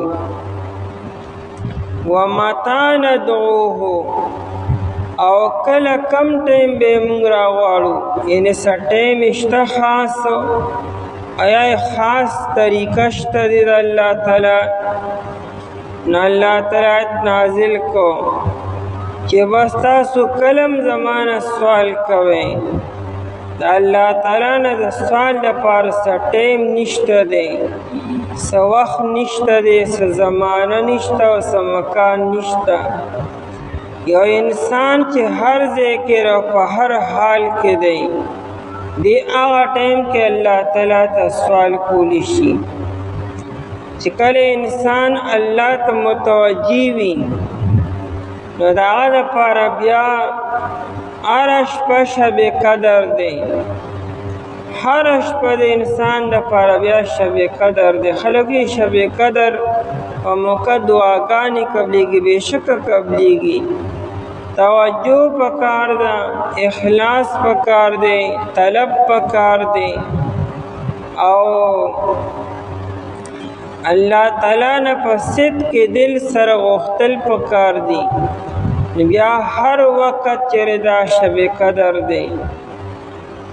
ومتى ندعوه، او کله کم ټیم به مونږ راغواړو، یعنی څه ټیم شته خاص، آیا خاص طریقه شته د الله تعالی. نو الله تعالی نازل کو چې بس تاسو کلم زمانہ سوال کوئ، د الله تعالی نه د سوال لپاره څه ټیم نشته دی، څه وخت نشته دی، څه زمانه نشته او څه مکان نشته. یو انسان چې هر ځای کې او په هر حال کې دی، دی هغه ټیم کې الله تعالی ته سوال کولی شي. چې کله انسان الله ته متوجه وي، نو د هغه لپاره بیا هره شپه شب قدر دی، هره شپه د انسان لپاره بیا شب قدر دی. خلک یې شب قدر په موقع دعاګانې قبلیږي، بېشکه قبلیږي. توجه پکار ده، اخلاص پکار دی، طلب پکار دی، او الله تعالی نه په صدق دل سره غوښتل پکار دی. بیا هر وخت چیرې دا شب قدر دی،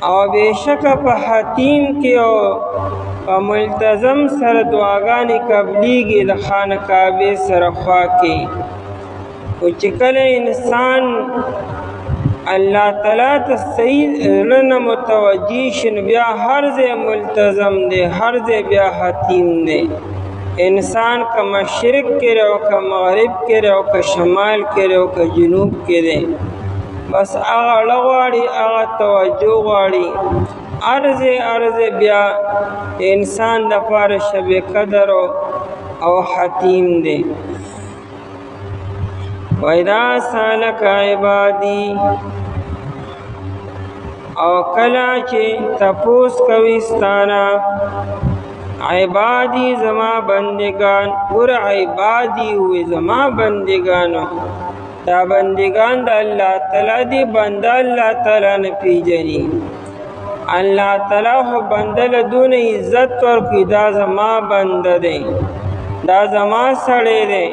او بېشکه په حتیم کې او په ملتزم سره دعاګانې قبلیږي د خانه کعبې سره خوا کې. او چې کله انسان الله تعالی ته صحیح زړه نه متوجه شي، بیا هر ځای ملتزم دی، هر ځای بیا حتیم دی. انسان که مشرق کې رہو، که مغرب کې رہو، که شمال کې رہو، که جنوب کې دی، بس هغه اړه غواړي، هغه توجه غواړي. هر ځای بیا انسان دپاره شب قدر او حتیم دی. وَإِذَا سَأَلَكَ عِبَادِي، او کله چې تپوس کوي ستانه عبادی زما بندگان. ور عبادی ہوئے زما بندگانو، دا بندگان دا اللہ تعالی دی، بنده اللہ تعالی نه پیژني. الله تعالی خو بنده له دون عزت ورکړي دا زما بنده دی دا زما سړی دی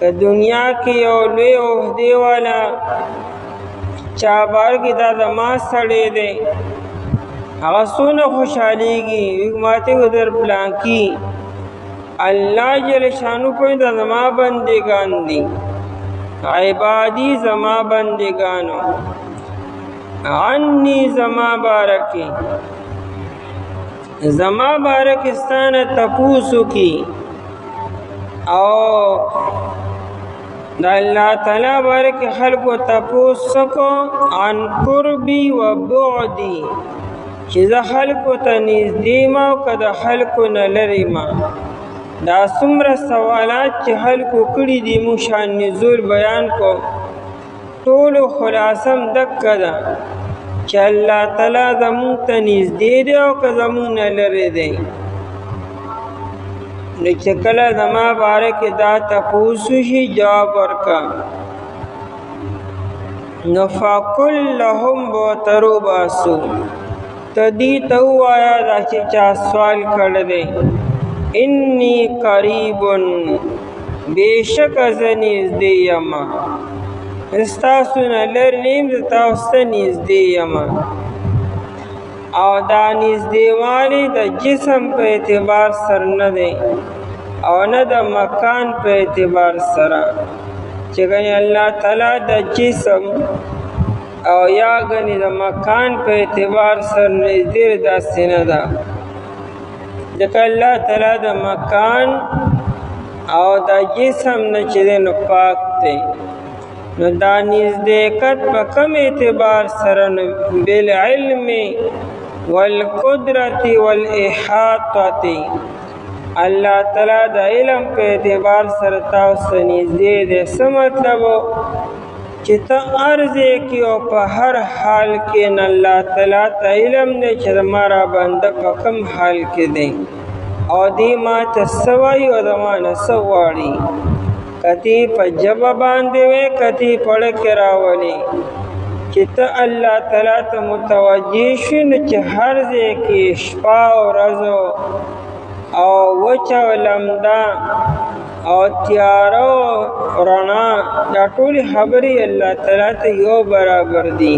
که دنیا کې یو لوی عہدې والا چا بار کې دا زما سړی دی هغه څونه خوشحالیږي ماته ودر پلانکی الله جل شانو په دا زما بندگان دي عبادی زما بندگانو عني زما بارکی زما بارکستان تپوسو کی او دا اللہ تعالی بارک خلق و تپوسکو عن قربی و بعدی چیز خلق و تنیزدی ما و کدا خلق و نلری ما دا سمر سوالات چی خلق و کڑی دی مشان نزول بیان کو طول خلاصم دک دا چی اللہ تعالی زمون تنیزدی دی او که زمون نلری دی نو چې کله زما باره کې دا تپوسو شي جواب ورکا نو فقل لهم بوترو باسو تدی تو آیا دا چې چا سوال کړی دی انی قریبن بیشک از نږدې یم ستاسو نه لرې نه یم زه تاسو ته نږدې یم او دا نږدېوالی د جسم په اعتبار سره نه دی او نه د مکان په اعتبار سره چې ګنې الله تعالی د جسم او یا ګنې د مکان په اعتبار سره نږدې داسې نه ده ځکه الله تعالی د مکان او د جسم نه چې دی نو پاک دی نو دا نزدېکت په کم اعتبار سره نو بالعلم والقدرت والاحاطه الله تعالی د علم په اعتبار سره تاسو نږدې دی څه مطلب چې ته عرضې کې او په هر حال کې نه الله تعالی ته علم دی چې زما را بنده په کوم حال کې دی او دې ما ته څه وایي او زما نه څه غواړي کتی په ژبه باندې وی کتی پړه کې راولي چې ته الله تعالی ته متوجه شې نو چې هر ځای کې شپه او ورځ او وچه او لمده او تیاره او رڼا دا ټولې خبرې الله تعالی ته یو برابر دي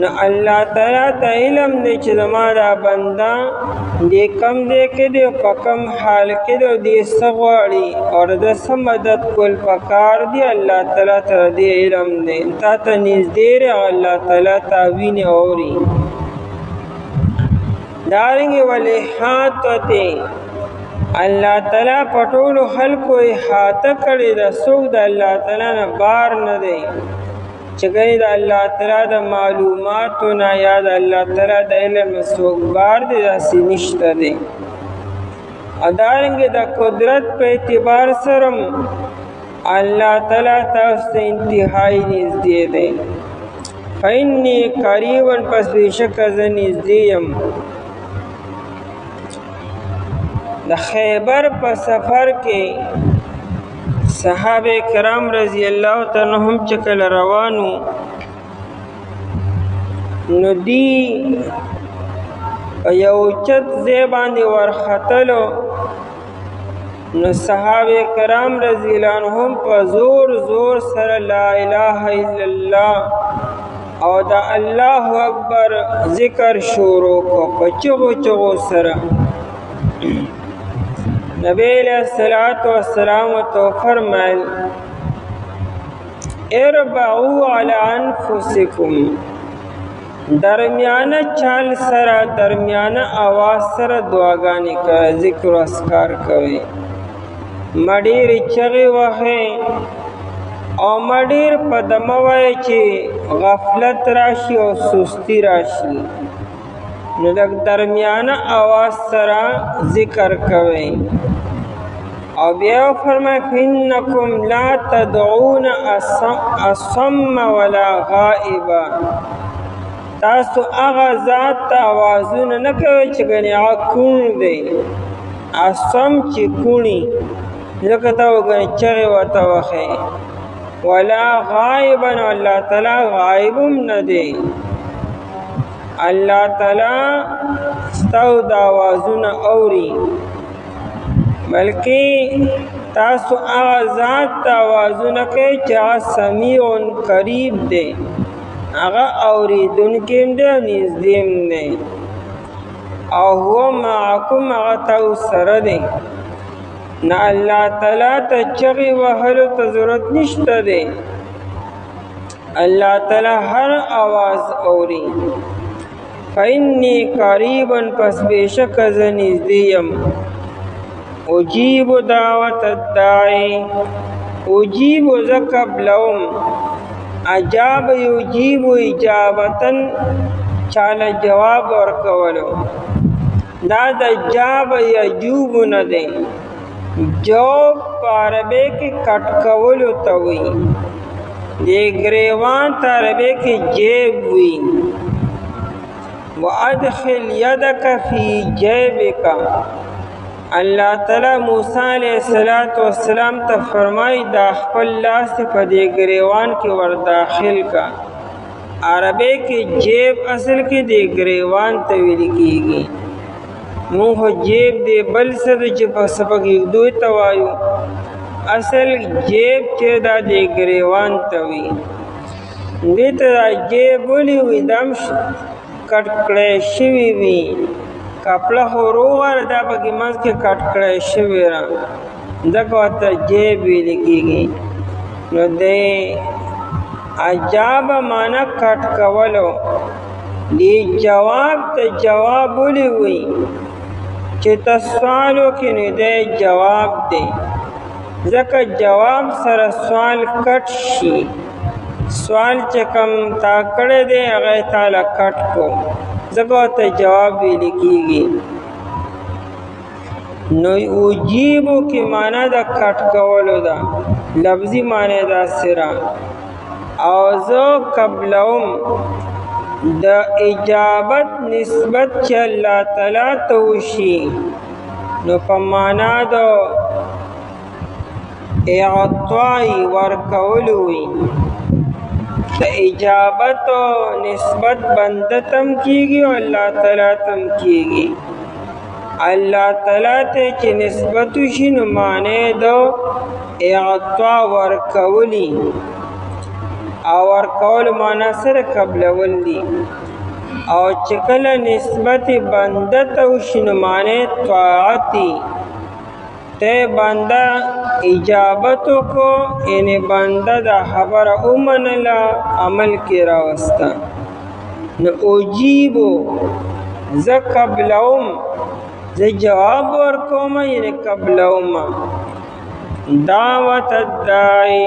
نو الله تعالی ته علم دی چې زما دا بنده دې کم دی کې دی او په کم حال کې دی او دې څه غواړي او د څه مدد کول پکار دی الله تعالی ته دې علم دی تا ته نږدې دی او الله تعالی ته ویني اوري دارنګې والاحاطة الله تعالی په ټولو خلکو احاطه کړې ده څوک د الله تعالی نه بار نه دی چې ګنې د الله تعالی د معلوماتو نه یا د الله تعالی د علم نه څوک بار دی داسې نشته دی او دارنګې د قدرت په اعتبار سره الله تعالی تاسو ته انتهایی نږدې دی فإني قریبا پس بېشکه زه نږدې یم د خیبر په سفر کې صحابه کرام رضی الله تعالی عنهم چې کله روانو نو دی یو چت ځای باندې ورختلو نو صحابه کرام رضی الله عنهم په زور زور سره لا اله الا الله او دا الله اکبر ذکر شروع کو په چغو چغو سره نبی علیہ الصلوۃ والسلام تو فرمائل اربعوا علی انفسکم درمیانه چال سره درمیانه آواز سره دعاګانې کوي ذکر او اذکار کوي مډیر چغې وهي او مډیر په دمه وایي چې غفلت راشي او سستی راشي نو لږ درمیانه آواز سره ذکر کوي او بیا فرمای فإنکم لا تدعون اصم ولا غائبا تاسو هغه ذات ته آوازونه نه کوئ چې ګنې هغه کوڼ دی اصم چې کوڼي لکه ته وګنې چغې ورته وښئ ولا غائبا الله تعالی غائب هم نه دی الله تعالی ستاسو د آوازونه اوري، بلکې تاسو هغه ذات ته آوازونه کوئ چې هغه سمیع قریب دی، هغه اورېدونکی هم دی او نږدې هم دی. او هو معکم، هغه تاسو سره دی. نه الله تعالی ته چغې وهلو ته ضرورت نشته دی، الله تعالی هر آواز اوري. فإني قریب، پس بېشک زه نږدې یم. اجیب دعوت الداعی، اجیب زه قبلهم. اجاب یجیب اجابتن، چاله جواب ورکولو. دا د جاب یجوب نه دی، جواب په عربی کې کټ کولو ته وایي. د ګریوان ته عربی کې جیب وي. وادخل یدک فی جیبک، الله تعالی موسی علیہ السلام ته فرمای دا خپل لاس په دې ګریوان کې ور داخل کا. عربی کې جیب اصل کې دې ګریوان ته ویل کېږي. موږ جیب دې بل څه چې په سبق دوی ته وایو، اصل جیب چې دا دې ګریوان ته وي. دې ته جیب ولې وي؟ دم کټ کړی شوي وي، کپړه خو روغه دا پکې منځ کې کټ کړی شوي را، ځکه ورته جیب ویل کېږي. نو دې عجاب معنا کټ کولو. دې جواب ته جواب ولې وي؟ چې ته سوال وکړې نو دی جواب دی، ځکه جواب سره سوال کټ شي. سوال چې کوم تا کړی دی هغه یې تاله کټ کو، ځکه ورته جواب ویل کېږي. نو اجیبو کې معنا د کټ کولو ده، لفظي معنی داسې را. او زه قبلهم، د اجابت نسبت چې الله تعالی ته وشي نو په معنا د اعطای ورکولو وي. د اجابت نسبت بنده تم کیږي او الله تعالی تم کیږي. الله تعالی ته چې نسبت وشي نو معنی د اعطا ورکولی، او ورکول معنا سره قبلول دي. او چې کله نسبت بنده ته وشي نو معنی طاعتي، ته بنده اجابت کو، یعنی بنده دا خبره ومنله عمل کې راوسته. نو اجیبو زه قبلهم، زه جواب ورکوم، یعنی قبلهم. دعوت الداعی،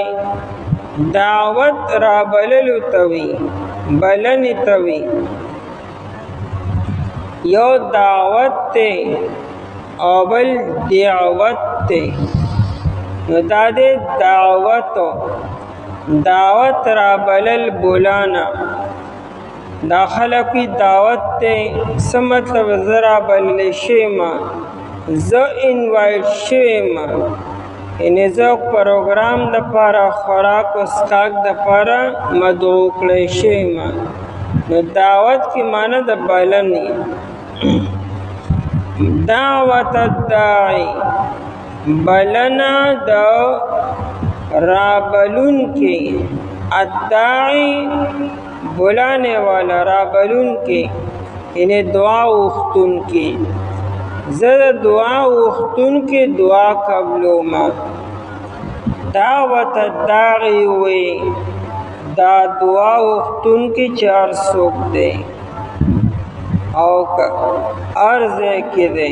دعوت را بللو توی، بلنی توی. یو دعوت تے او بل دعوت تے. نو دا دے دعوت را بلل بولانا. دا خلقی دعوت تے سمطلب زرا بلل شیما، زو انوائٹ شیما، یعنی زو پروگرام د پارا خوراک و سکاک د پارا مدعو کړی شیما. نو دعوت کی معنی د بلنی. دعوت الداعی، بلنا د رابلون کی. الداعی بلانے والا، رابلون کی یعنی دعا اختن کی. زد دعا اختن کی دعا قبلو ما. دعوت الداعی ہوئی دا دعا اختن کی چار سوک دے او عرض کی دے.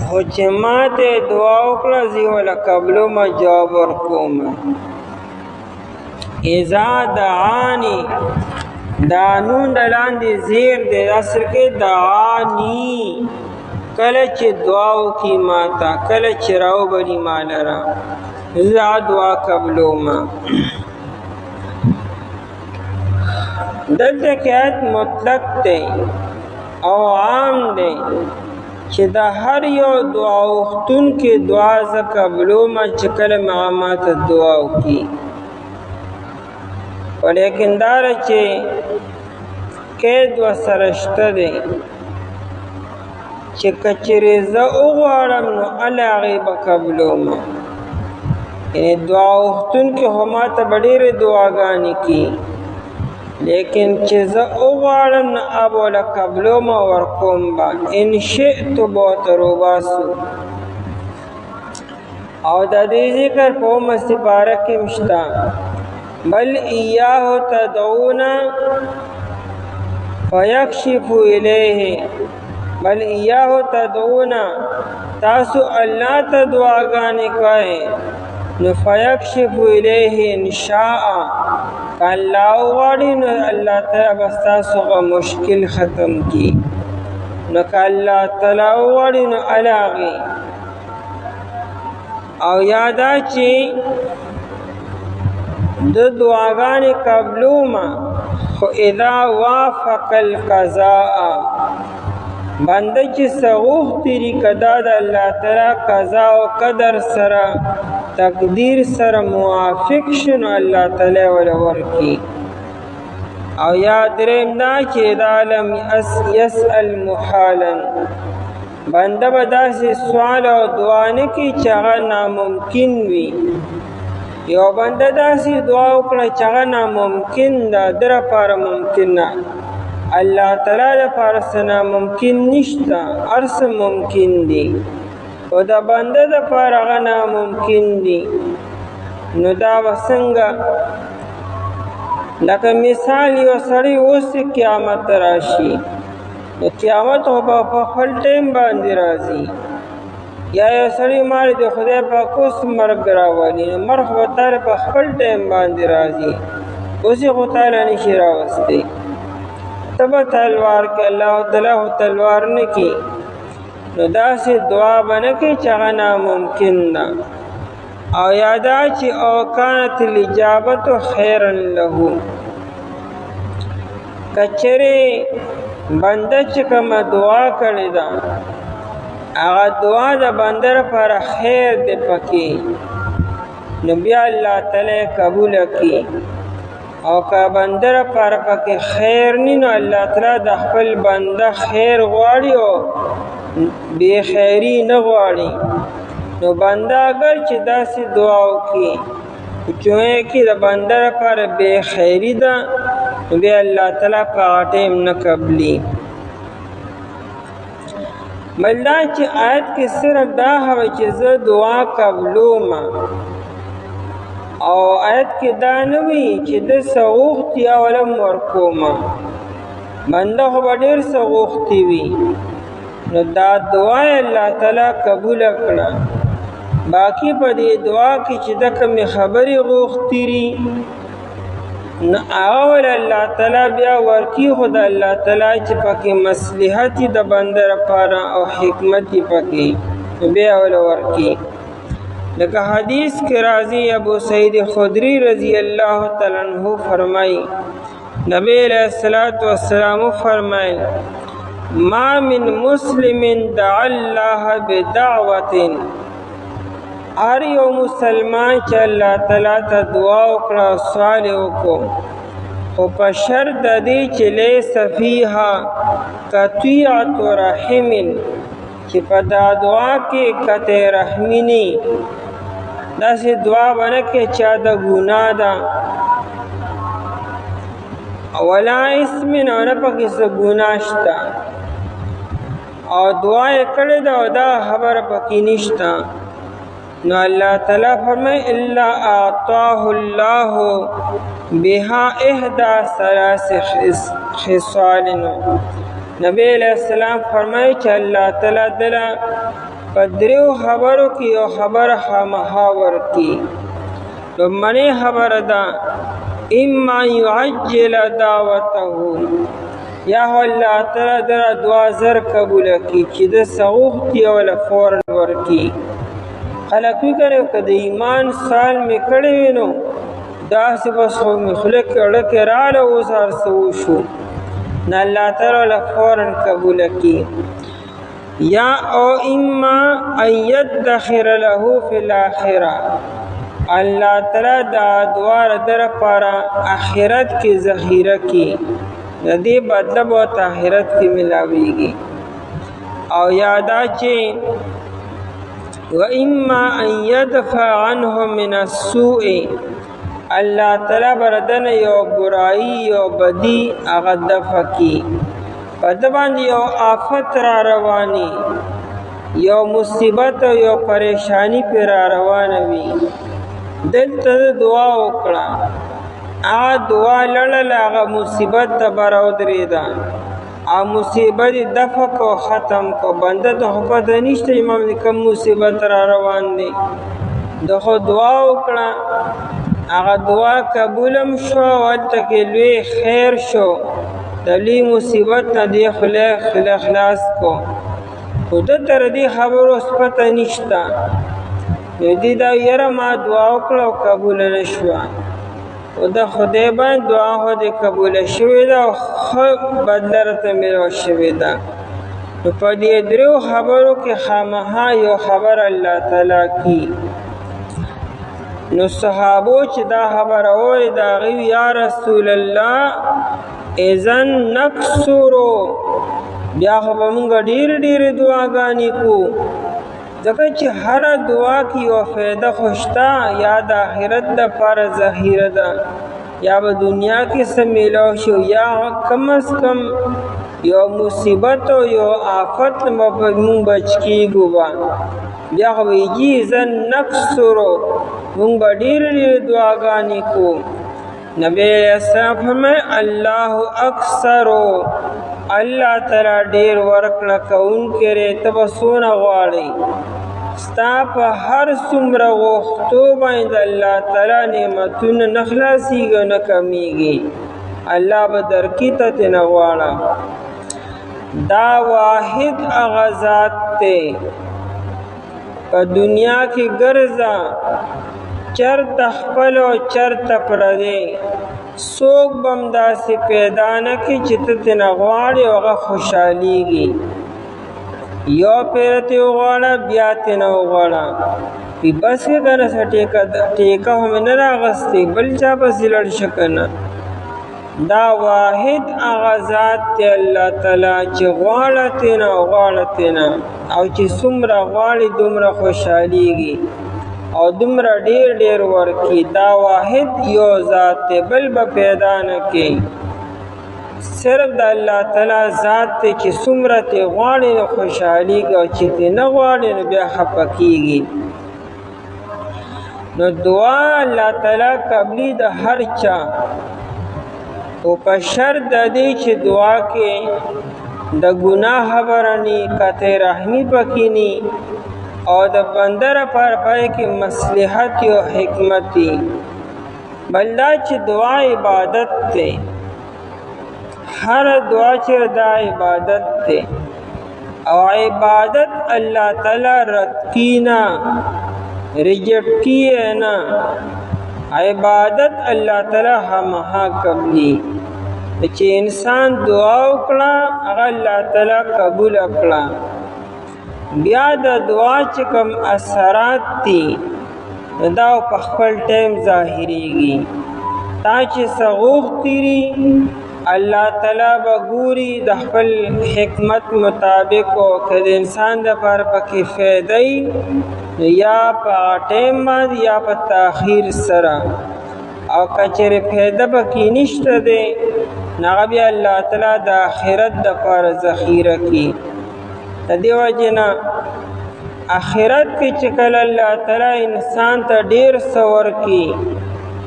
خوچے ماں تے دعا اکلا زیولا قبلو ما جواب ورکو ما. اذا دعانی، دانون دلان دی زیر دے اصل کے دعانی، کلچ دعاو کی ماتا، کلچ راو بری مالرا. اذا دعا قبلو ما. دلته کې آیت مطلق دی او عام دی چې د هر یو دعا وختون کې دعا ز قبلو ما چې کله مقامات دعا وکي. ولیکن دار چې قید ورسره شته دی چې کچرې زه وغواړم نو الله هغې به قبلومه. یعنې دعا غوښتونکي خو ماته به ډېرې دعاګانې کي، لیکن چې زه وغواړم نو هغه به ورله قبلومه ورکوم به. ان شئتو به ورته روباسو. او د دې ذکر په 9 سپاره کې هم شته، بل ایاه تدعون فیکشف الیه. بل ایاه تدعون، تاسو الله ته دعاګانې کوئ نو فیکشف الیه ان شاء، که الله وغواړي نو الله تعالی به ستاسو هغه مشکل ختم کړي. نو که الله تعالی وغواړي نو هغې. او یادا چې د دعاګانې قبلومه، خو اذا وافق القضاء، بنده چې څه غوښتي دي که دا د الله تعالی قضا او قدر سره تقدیر سره موافق شي نو الله تعالی ورله ورکړي. او یا درېیم دا چې اذا لم یسأل محالا، بنده به داسې سوال او دعا نه کوي چې هغه ناممکن وي. یو بنده داسې دعا وکړه چې هغه ناممکن ده، ده لپاره ممکن نه. الله تعالی لپاره څه ناممکن نشته، هر څه ممکن دي، خو د بنده لپاره هغه ناممکن دي. نو دا به څنګه؟ لکه مثال یو سړی اوس قیامت راشي، نو قیامت خو به په خپل ټایم باندې راځي. یا یو سړی ماړی د خدای پاک اوس مرګ راولي، نو مرګ خو به تاله په خپل ټایم باندې راځي، اوس یې خو تاله نشي راوستی. ته به تلوار کې، الله تعالی خو تلوار نه کي. نو داسې دعا به نه کوي چې هغه ناممکن ده. او یادا چې او کانت الاجابت خیرا له، کچرې بنده چې کومه دعا کړې ده هغه دعا د بنده لپاره خیر دی پکې، نو بیا الله تعالی قبول کړي. او که بنده لپاره پکې خیر نه، نو الله تعالی د خپل بنده خیر غواړي او بې خیري نه غواړي. نو بنده اگر چې داسې دعا وکړي چونکې کې د بنده لپاره بې خیري ده، نو بیا الله تعالی په هغه ټایم نه قبلي. بل دا چې آیت کې صرف دا هوه چې زه دعا قبلومه، او آیت کې دا نه وي چې ده څه غوښتي اوله هم ورکومه. بنده خو به ډېر څه غوښتي وي، نو دا دعا یې الله تعالی قبوله کړه. باقي په دې دعا کې چې ده کومې خبرې غوښتي دي نو هغه ولې الله تعالی بیا ورکي، خو د الله تعالی چې پکې مصلحت د بنده لپاره او حکمت پکې، نو بیا ولې ورکي. لکه حدیث کې راځي، ابو سعید خدری رضی الله تعالی عنہ فرمایي، نبی علیہ الصلوۃ والسلام فرمایل، ما من مسلم دعا الله بدعوة، هر یو مسلمان چې الله تعالی ته دعا وکړه، سوال وکړو، خو په شرط د دې چې لیس فیها قطیعة رحم، چې په دا دعا کې قطع رحمي نه، داسې دعا به نه کوي چې د ګناه ده، ولا اسم، او نه پکې څه ګناه شته، او دعا یې کړې ده او دا خبره پکې نشته. نو الله تعالی فرمائے الا اعطاه الله بها احدى ثلاث خصال. نبی علیہ السلام فرمائے چې الله تعالی دلا پدریو خبرو کې یو خبر خامخا ورکي. لومړنۍ خبره ده اما يعجل دعوته، یا الله تعالی در دعا زر قبول کی چې د سغوختي او فورا ورکی. خلک وکړو که د ایمان سال می کړی وینو داسې بس خو می خلک اړه رااله اوس هر څه وشو، نه الله تعالی فورا قبول کی. یا او اما ان يدخر له فی الاخره، الله تعالی دا دعا در پارا آخرت کی ذخیره کی، د دې بدله به ورته آخرت کې ملاویږي. او یادا چې وَإِمَّا أَن يَدْفَعَ عَنْهُم مِّنَ السُّوءِ الله تعالی بردن یو برائی یو بدی هغه دفع کی، په ده باندې یو آفت را رواني، یو مصیبت او یو پریشانی پې را روانه وي. دلته دعا وکړه، هغه دعا لړله، هغه مصیبت ته به راودرېده او مصیبت یې دفع کو، ختم کو. بنده ته خو پته نشته امام د کوم مصیبت را روان دی، ده خو دعا وکړه، هغه دعا قبولم شو او هلته کې لوی خیر شو، د لوی مصیبت نه دې خله خلاص کو. خو ده ته د دې خبرو اوس پته نشته، نو دې دا یره ما دعا وکړه او قبوله نه شوه. خو د خدای باندې دعا خو دې قبوله شوې ده او ښه بدله راته میلاو شوې ده. نو په دې دریو خبرو کې خامخا یو خبر الله تعالی کی. نو صحابو چې دا خبره اورېده هغوی وی یا رسول الله اذن نکثرو، بیا خو به مونږ ډېرې دعاګانې کو، ځکه چې هره دعا کې یو فایده خو شته، یا د آخرت دپاره ذخیره ده، یا به دنیا کې څه میلاو شي، یا کم از کم یو مصیبت او یو آفت نه به مونږ بچ کېږو به. بیا خو به یې زن نکثرو، مونږ به ډېرې دعاګانې کو. نبی علیہ السلام فرمایي الله اکثرو، الله تعالی ډېر ورکړه کوونکی دی، ته به څونه غواړې، ستا په هر څومره غوښتو باندې الله تعالی نعمتونه نه خلاصېږي او نه کمیږي، الله به درکړي، ته ترې نه غواړه. دا واحد هغه ذات دی په دنیا کې ګرځه، چرته خپل او چرته پردی، څوک به هم داسې پیدا نه کړي چې ته ترې نه غواړې او هغه خوشحالېږي. یو پېره ترې وغواړه بیا ترې نه وغواړه، بس کې که نه څه ټیکه خو مې نه راغستې، بل چا پسې لړ شه که نه. دا واحد هغه ذات دی الله تعالی چې غواړه ترې نه او غواړه ترې نه، او چې څومره غواړي دومره خوشحالېږي او دومره ډېر ورکي. دا واحد یو ذات دی، بل به پیدا نه کوي، صرف د الله تعالی ذات دی چې څومره ترې غواړي نو خوشحالېږي او چې ترې نه غواړي نو بیا خفه کېږي. نو دعا الله تعالی قبلي د هر چا، او په شرط د دې چې دعا کې د ګناه خبره ني، قطع رحمي پکې ني، او د بنده لپاره پای کې مصلحت او حکمت وي. بل دا چې دعا عبادت دی، هر دعا چې دا عبادت دی، او عبادت الله تعالی رد کی نه، ریجیکټ کیے نه، عبادت الله تعالی خامخا قبلي. چې انسان دعا وکړه هغه الله تعالی قبول کړه، بیا د دعا چې کوم اثرات دي دا په خپل ټایم ظاهریږي. تا چې څه غوښتي دي الله تعالی به ګوري د خپل حکمت مطابق، او که د انسان دپاره پکې فایده یا په ټایم باندې یا په تاخیر سره، او که چېرې فایده پکې نشته دی نو هغه بیا الله تعالی د آخرت دپاره ذخیره کړي. د دې وجې نه آخرت کې چې کله الله تعالی انسان ته ډېر څه ورکړي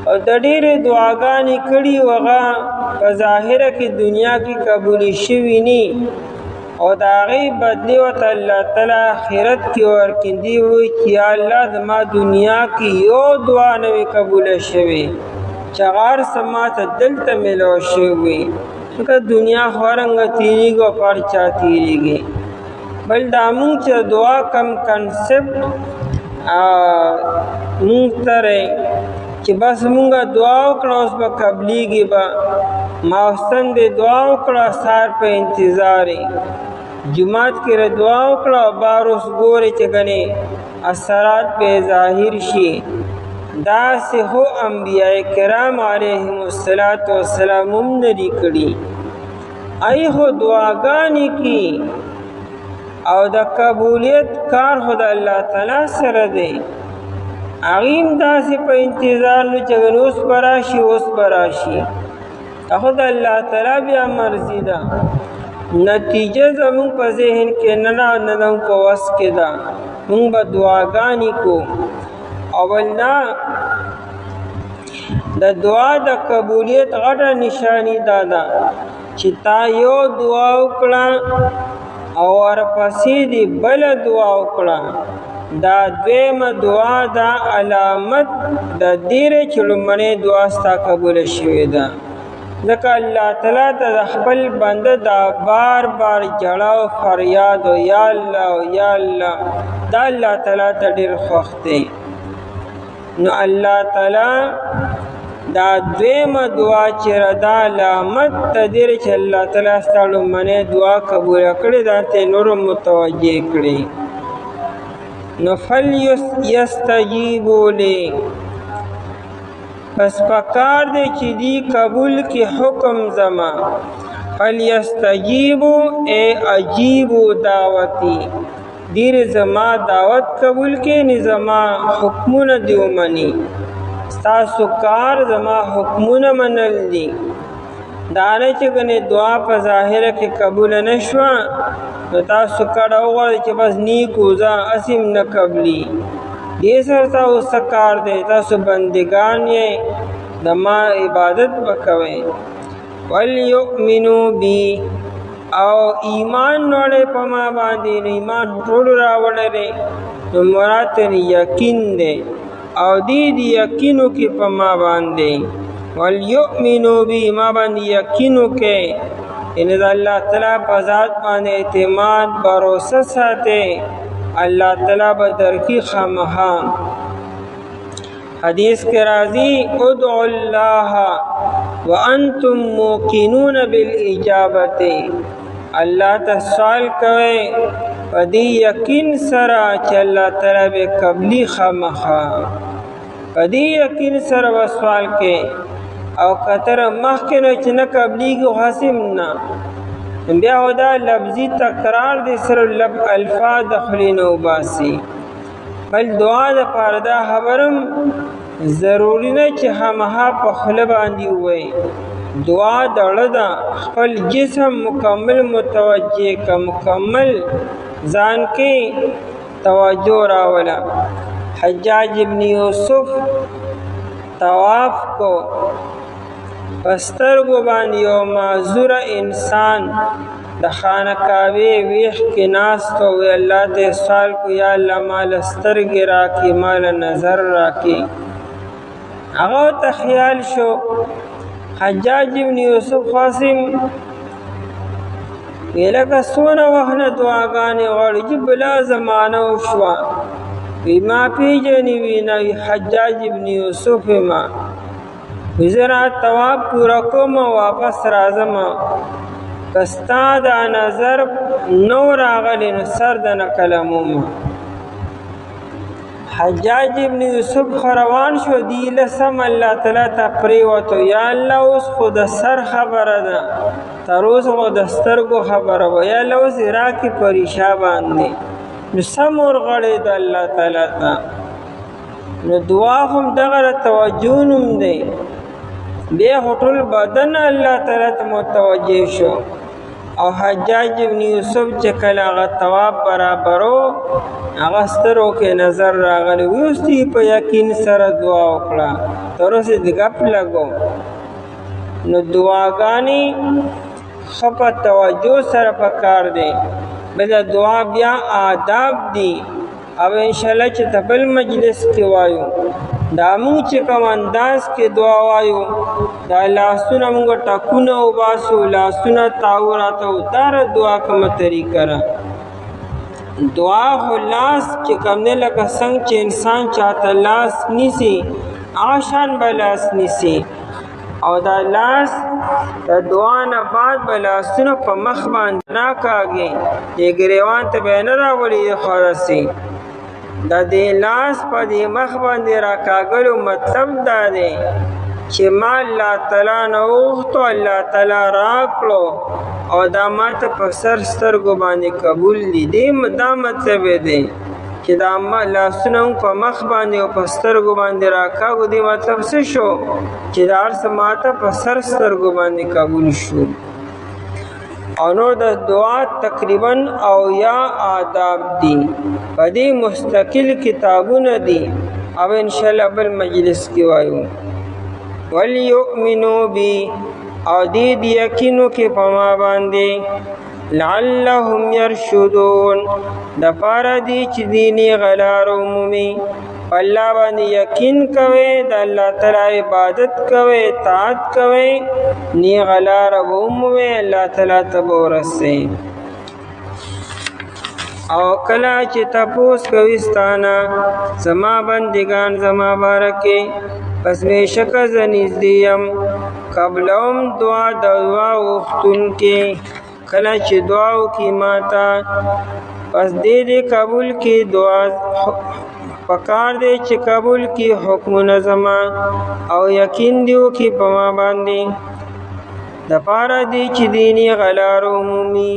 او د ډېرې دعاګانې کړي و هغه په ظاهره کې دنیا کې قبولې شوي ني، او د هغې بدلې ورته الله تعالی آخرت کې ورکړي. دی وایي چې یا الله زما دنیا کې یو دعا نه وي قبوله شوې چې هغه هر څه ماته دلته میلاو شوي، ځکه دنیا خو هر رنګه تېرېږي او په هر چا تېرېږي. بل دا مونږ چې دعا کم کنسپټ مونږ ته چې بس مونږه دعا وکړه اوس به قبلېږي به، ماوستن دې دعا وکړه سهار په انتظار جماعت کې دعا وکړه او بار اوس ګورې چې ګنې اثرات پې ظاهر شي. داسې خو انبیاء کرام علیهم السلام هم نه دي کړي. ای خو دعاګانې کی او د قبولیت کار خو د الله تعالی سره دی. هغیم داسې په انتظار نو چې اوس به راشي اوس به راشي، خو د الله تعالی بیا مرضي ده. نتیجه زمونږ په ذهن کې نه ده، نه زمونږ په وس کې ده. مونږ به دعاګانې کو او الله د دعا د قبولیت غټه نشانی دا ده چې تا یو دعا وکړه او ورپسې دې بله دعا وکړه، دا دویمه دعا دا علامت د دې چې لومړنۍ دعا ستا قبوله شوې ده. ځکه الله تعالی ته د خپل بنده دا بار بار جړه او فریاد او یا الله او یا الله دا الله تعالی ته ډېر خوښ دی. نو الله تعالی دا دویمه دعا چې دا علامت د دې چې الله تعالی ستا لومړنۍ دعا قبوله کړې دا ته نور متوجه کړي. نو فلیستجیبوا لی، پس پکار دی چې دی قبول کی حکم زما. فلیستجیبوا ای عجیبو دعوتی، دیر زما دعوت قبول کی نی زما حکمون دیو منی. ستاسو کار زما حکمون منل دی. دانه چې کنه دعا په ظاهره کې قبول نشوه نو تاسو کړه وغواړئ چې بس نیک وځه اسیم نه قبلي. دې سره تاسو کار دی، تاسو بندگان یې د ما عبادت وکوئ. ولیؤمنوا بی، او ایمان وړئ په ما باندې. ایمان ټول راوړئ نو مراد یقین دی او دې یقینو کې په ما باندې. ولیؤمنوا بی، ما باندې یقینو کې ان الله تعالی په ذات باندې اعتماد باروسه ساتي، الله تعالی به درکی خامخا. حدیث کې راځي ادعوا الله وانتم موقنون بالاجابه، الله ته سوال کوئ په دې یقین سره چې الله تعالی به قبلي خامخا. په دې یقین سره سوال کې او کتر مخکې نه چې نه قبلیږي حاسم نه، بیا دا لفظي تکرار دی سره الفاظ د خولې نه وباسي. بل دعا دپاره دا خبرم ضروري نه چې همها په خوله باندې ووایي. دعا دړه ده، خپل جسم مکمل متوجه که، مکمل ځان کې توجه راوله. حجاج ابن یوسف طواف کو، پسترګو باندې یو معذور انسان د خانقاوې ویښ کې ناست و. الله ته سوال کو یا الله مال سترګې راکړي، مال نظر راکړي. هغه ته خیال شو حجاج ابن یوسف قاسم لکه څونه وخت نه دعاګانې غواړي چې بلا زمانه وشوه، وی ما پیژنې وینه حجاج ابن یوسف ما زرا طواف پورا کوم واپس راځم، کستا دا نظر نو راغلی نو سر د نه کلموم. حجاج ابن یوسف روان شو، دی لسم الله تعالی ته پریوتو یا الله اوس خو د سر خبره ده، تر اوسه خو د سترګو خبره وه، یا الله اوس راکې پریشا باندې. نو سم ورغړی د الله تعالی ته. نو دعا هم دغه توجه نوم دی. بیا ټول بدن الله تعالی ته متوجه شو او حجاج ابن یوسف چې کله هغه طواف برابرو هغه سترګو کې نظر راغلی، اوس یې په یقین سره دعا وکړه، تر اوسه د ګپ لګو. نو دعاګانې ښه په توجه سره پکار دی. بل دعا بیا آداب دي او انشاءالله چې ته بل مجلس کې وایو دا مونږ چې کوم انداز کې دعا وایو، دا لاسونه مونږ ټکونه وباسو، لاسونه تاو راتو، دا دعا کومه طریقه ده. دعا خو لاس چې کوم نه لکه څنګه چې انسان چاته لاس نیسي هغه شان به لاس نیسي، او دا لاس د دعا نه بعد به لاسونه په مخ باندې راکاږي، دې ګریوان ته به نه راولي خالصي. دا دې لاس په دې مخ باندې راکاږلو مطلب دا دی چې ما الله تعالی نه وغوښتو الله تعالی راکړو او دا ماته په سر سترګو باندې قبول دي. دا مطلب دی چې دا لاسونه هم په مخ باندې او په سترګو باندې راکاږو. دې مطلب څه شو چې دا هر څه ماته په سر سترګو باندې قبول شو. او نور د دعا تقریبا او یا آداب دي، په دې مستقل کتابونه دي او انشاءالله بل مجلس کې وایو. وَلْيُؤْمِنُوا بِي او دې یقینو کې په ما باندې لعلهم يرشدون د پاره دي چې دیني غلار عمومي الله باندې یقین کوي، د الله تعالی عبادت کوي، اطاعت کوي، نی غلار عمومي الله تعالی ته ورسي. او کله چې تپوس کوي ستانه زما بندگان زما بارکه پس بېشکه زه نږدې یم قبلهم دعا د دعا غوښتونکي. کله چې دعا وکړي ماته پس دې قبول کړي دعا پکار دی چې قبول کړي حکمونه زما او یقین دی وکړي په ما باندې د پاره دی چې دیني غلار عمومي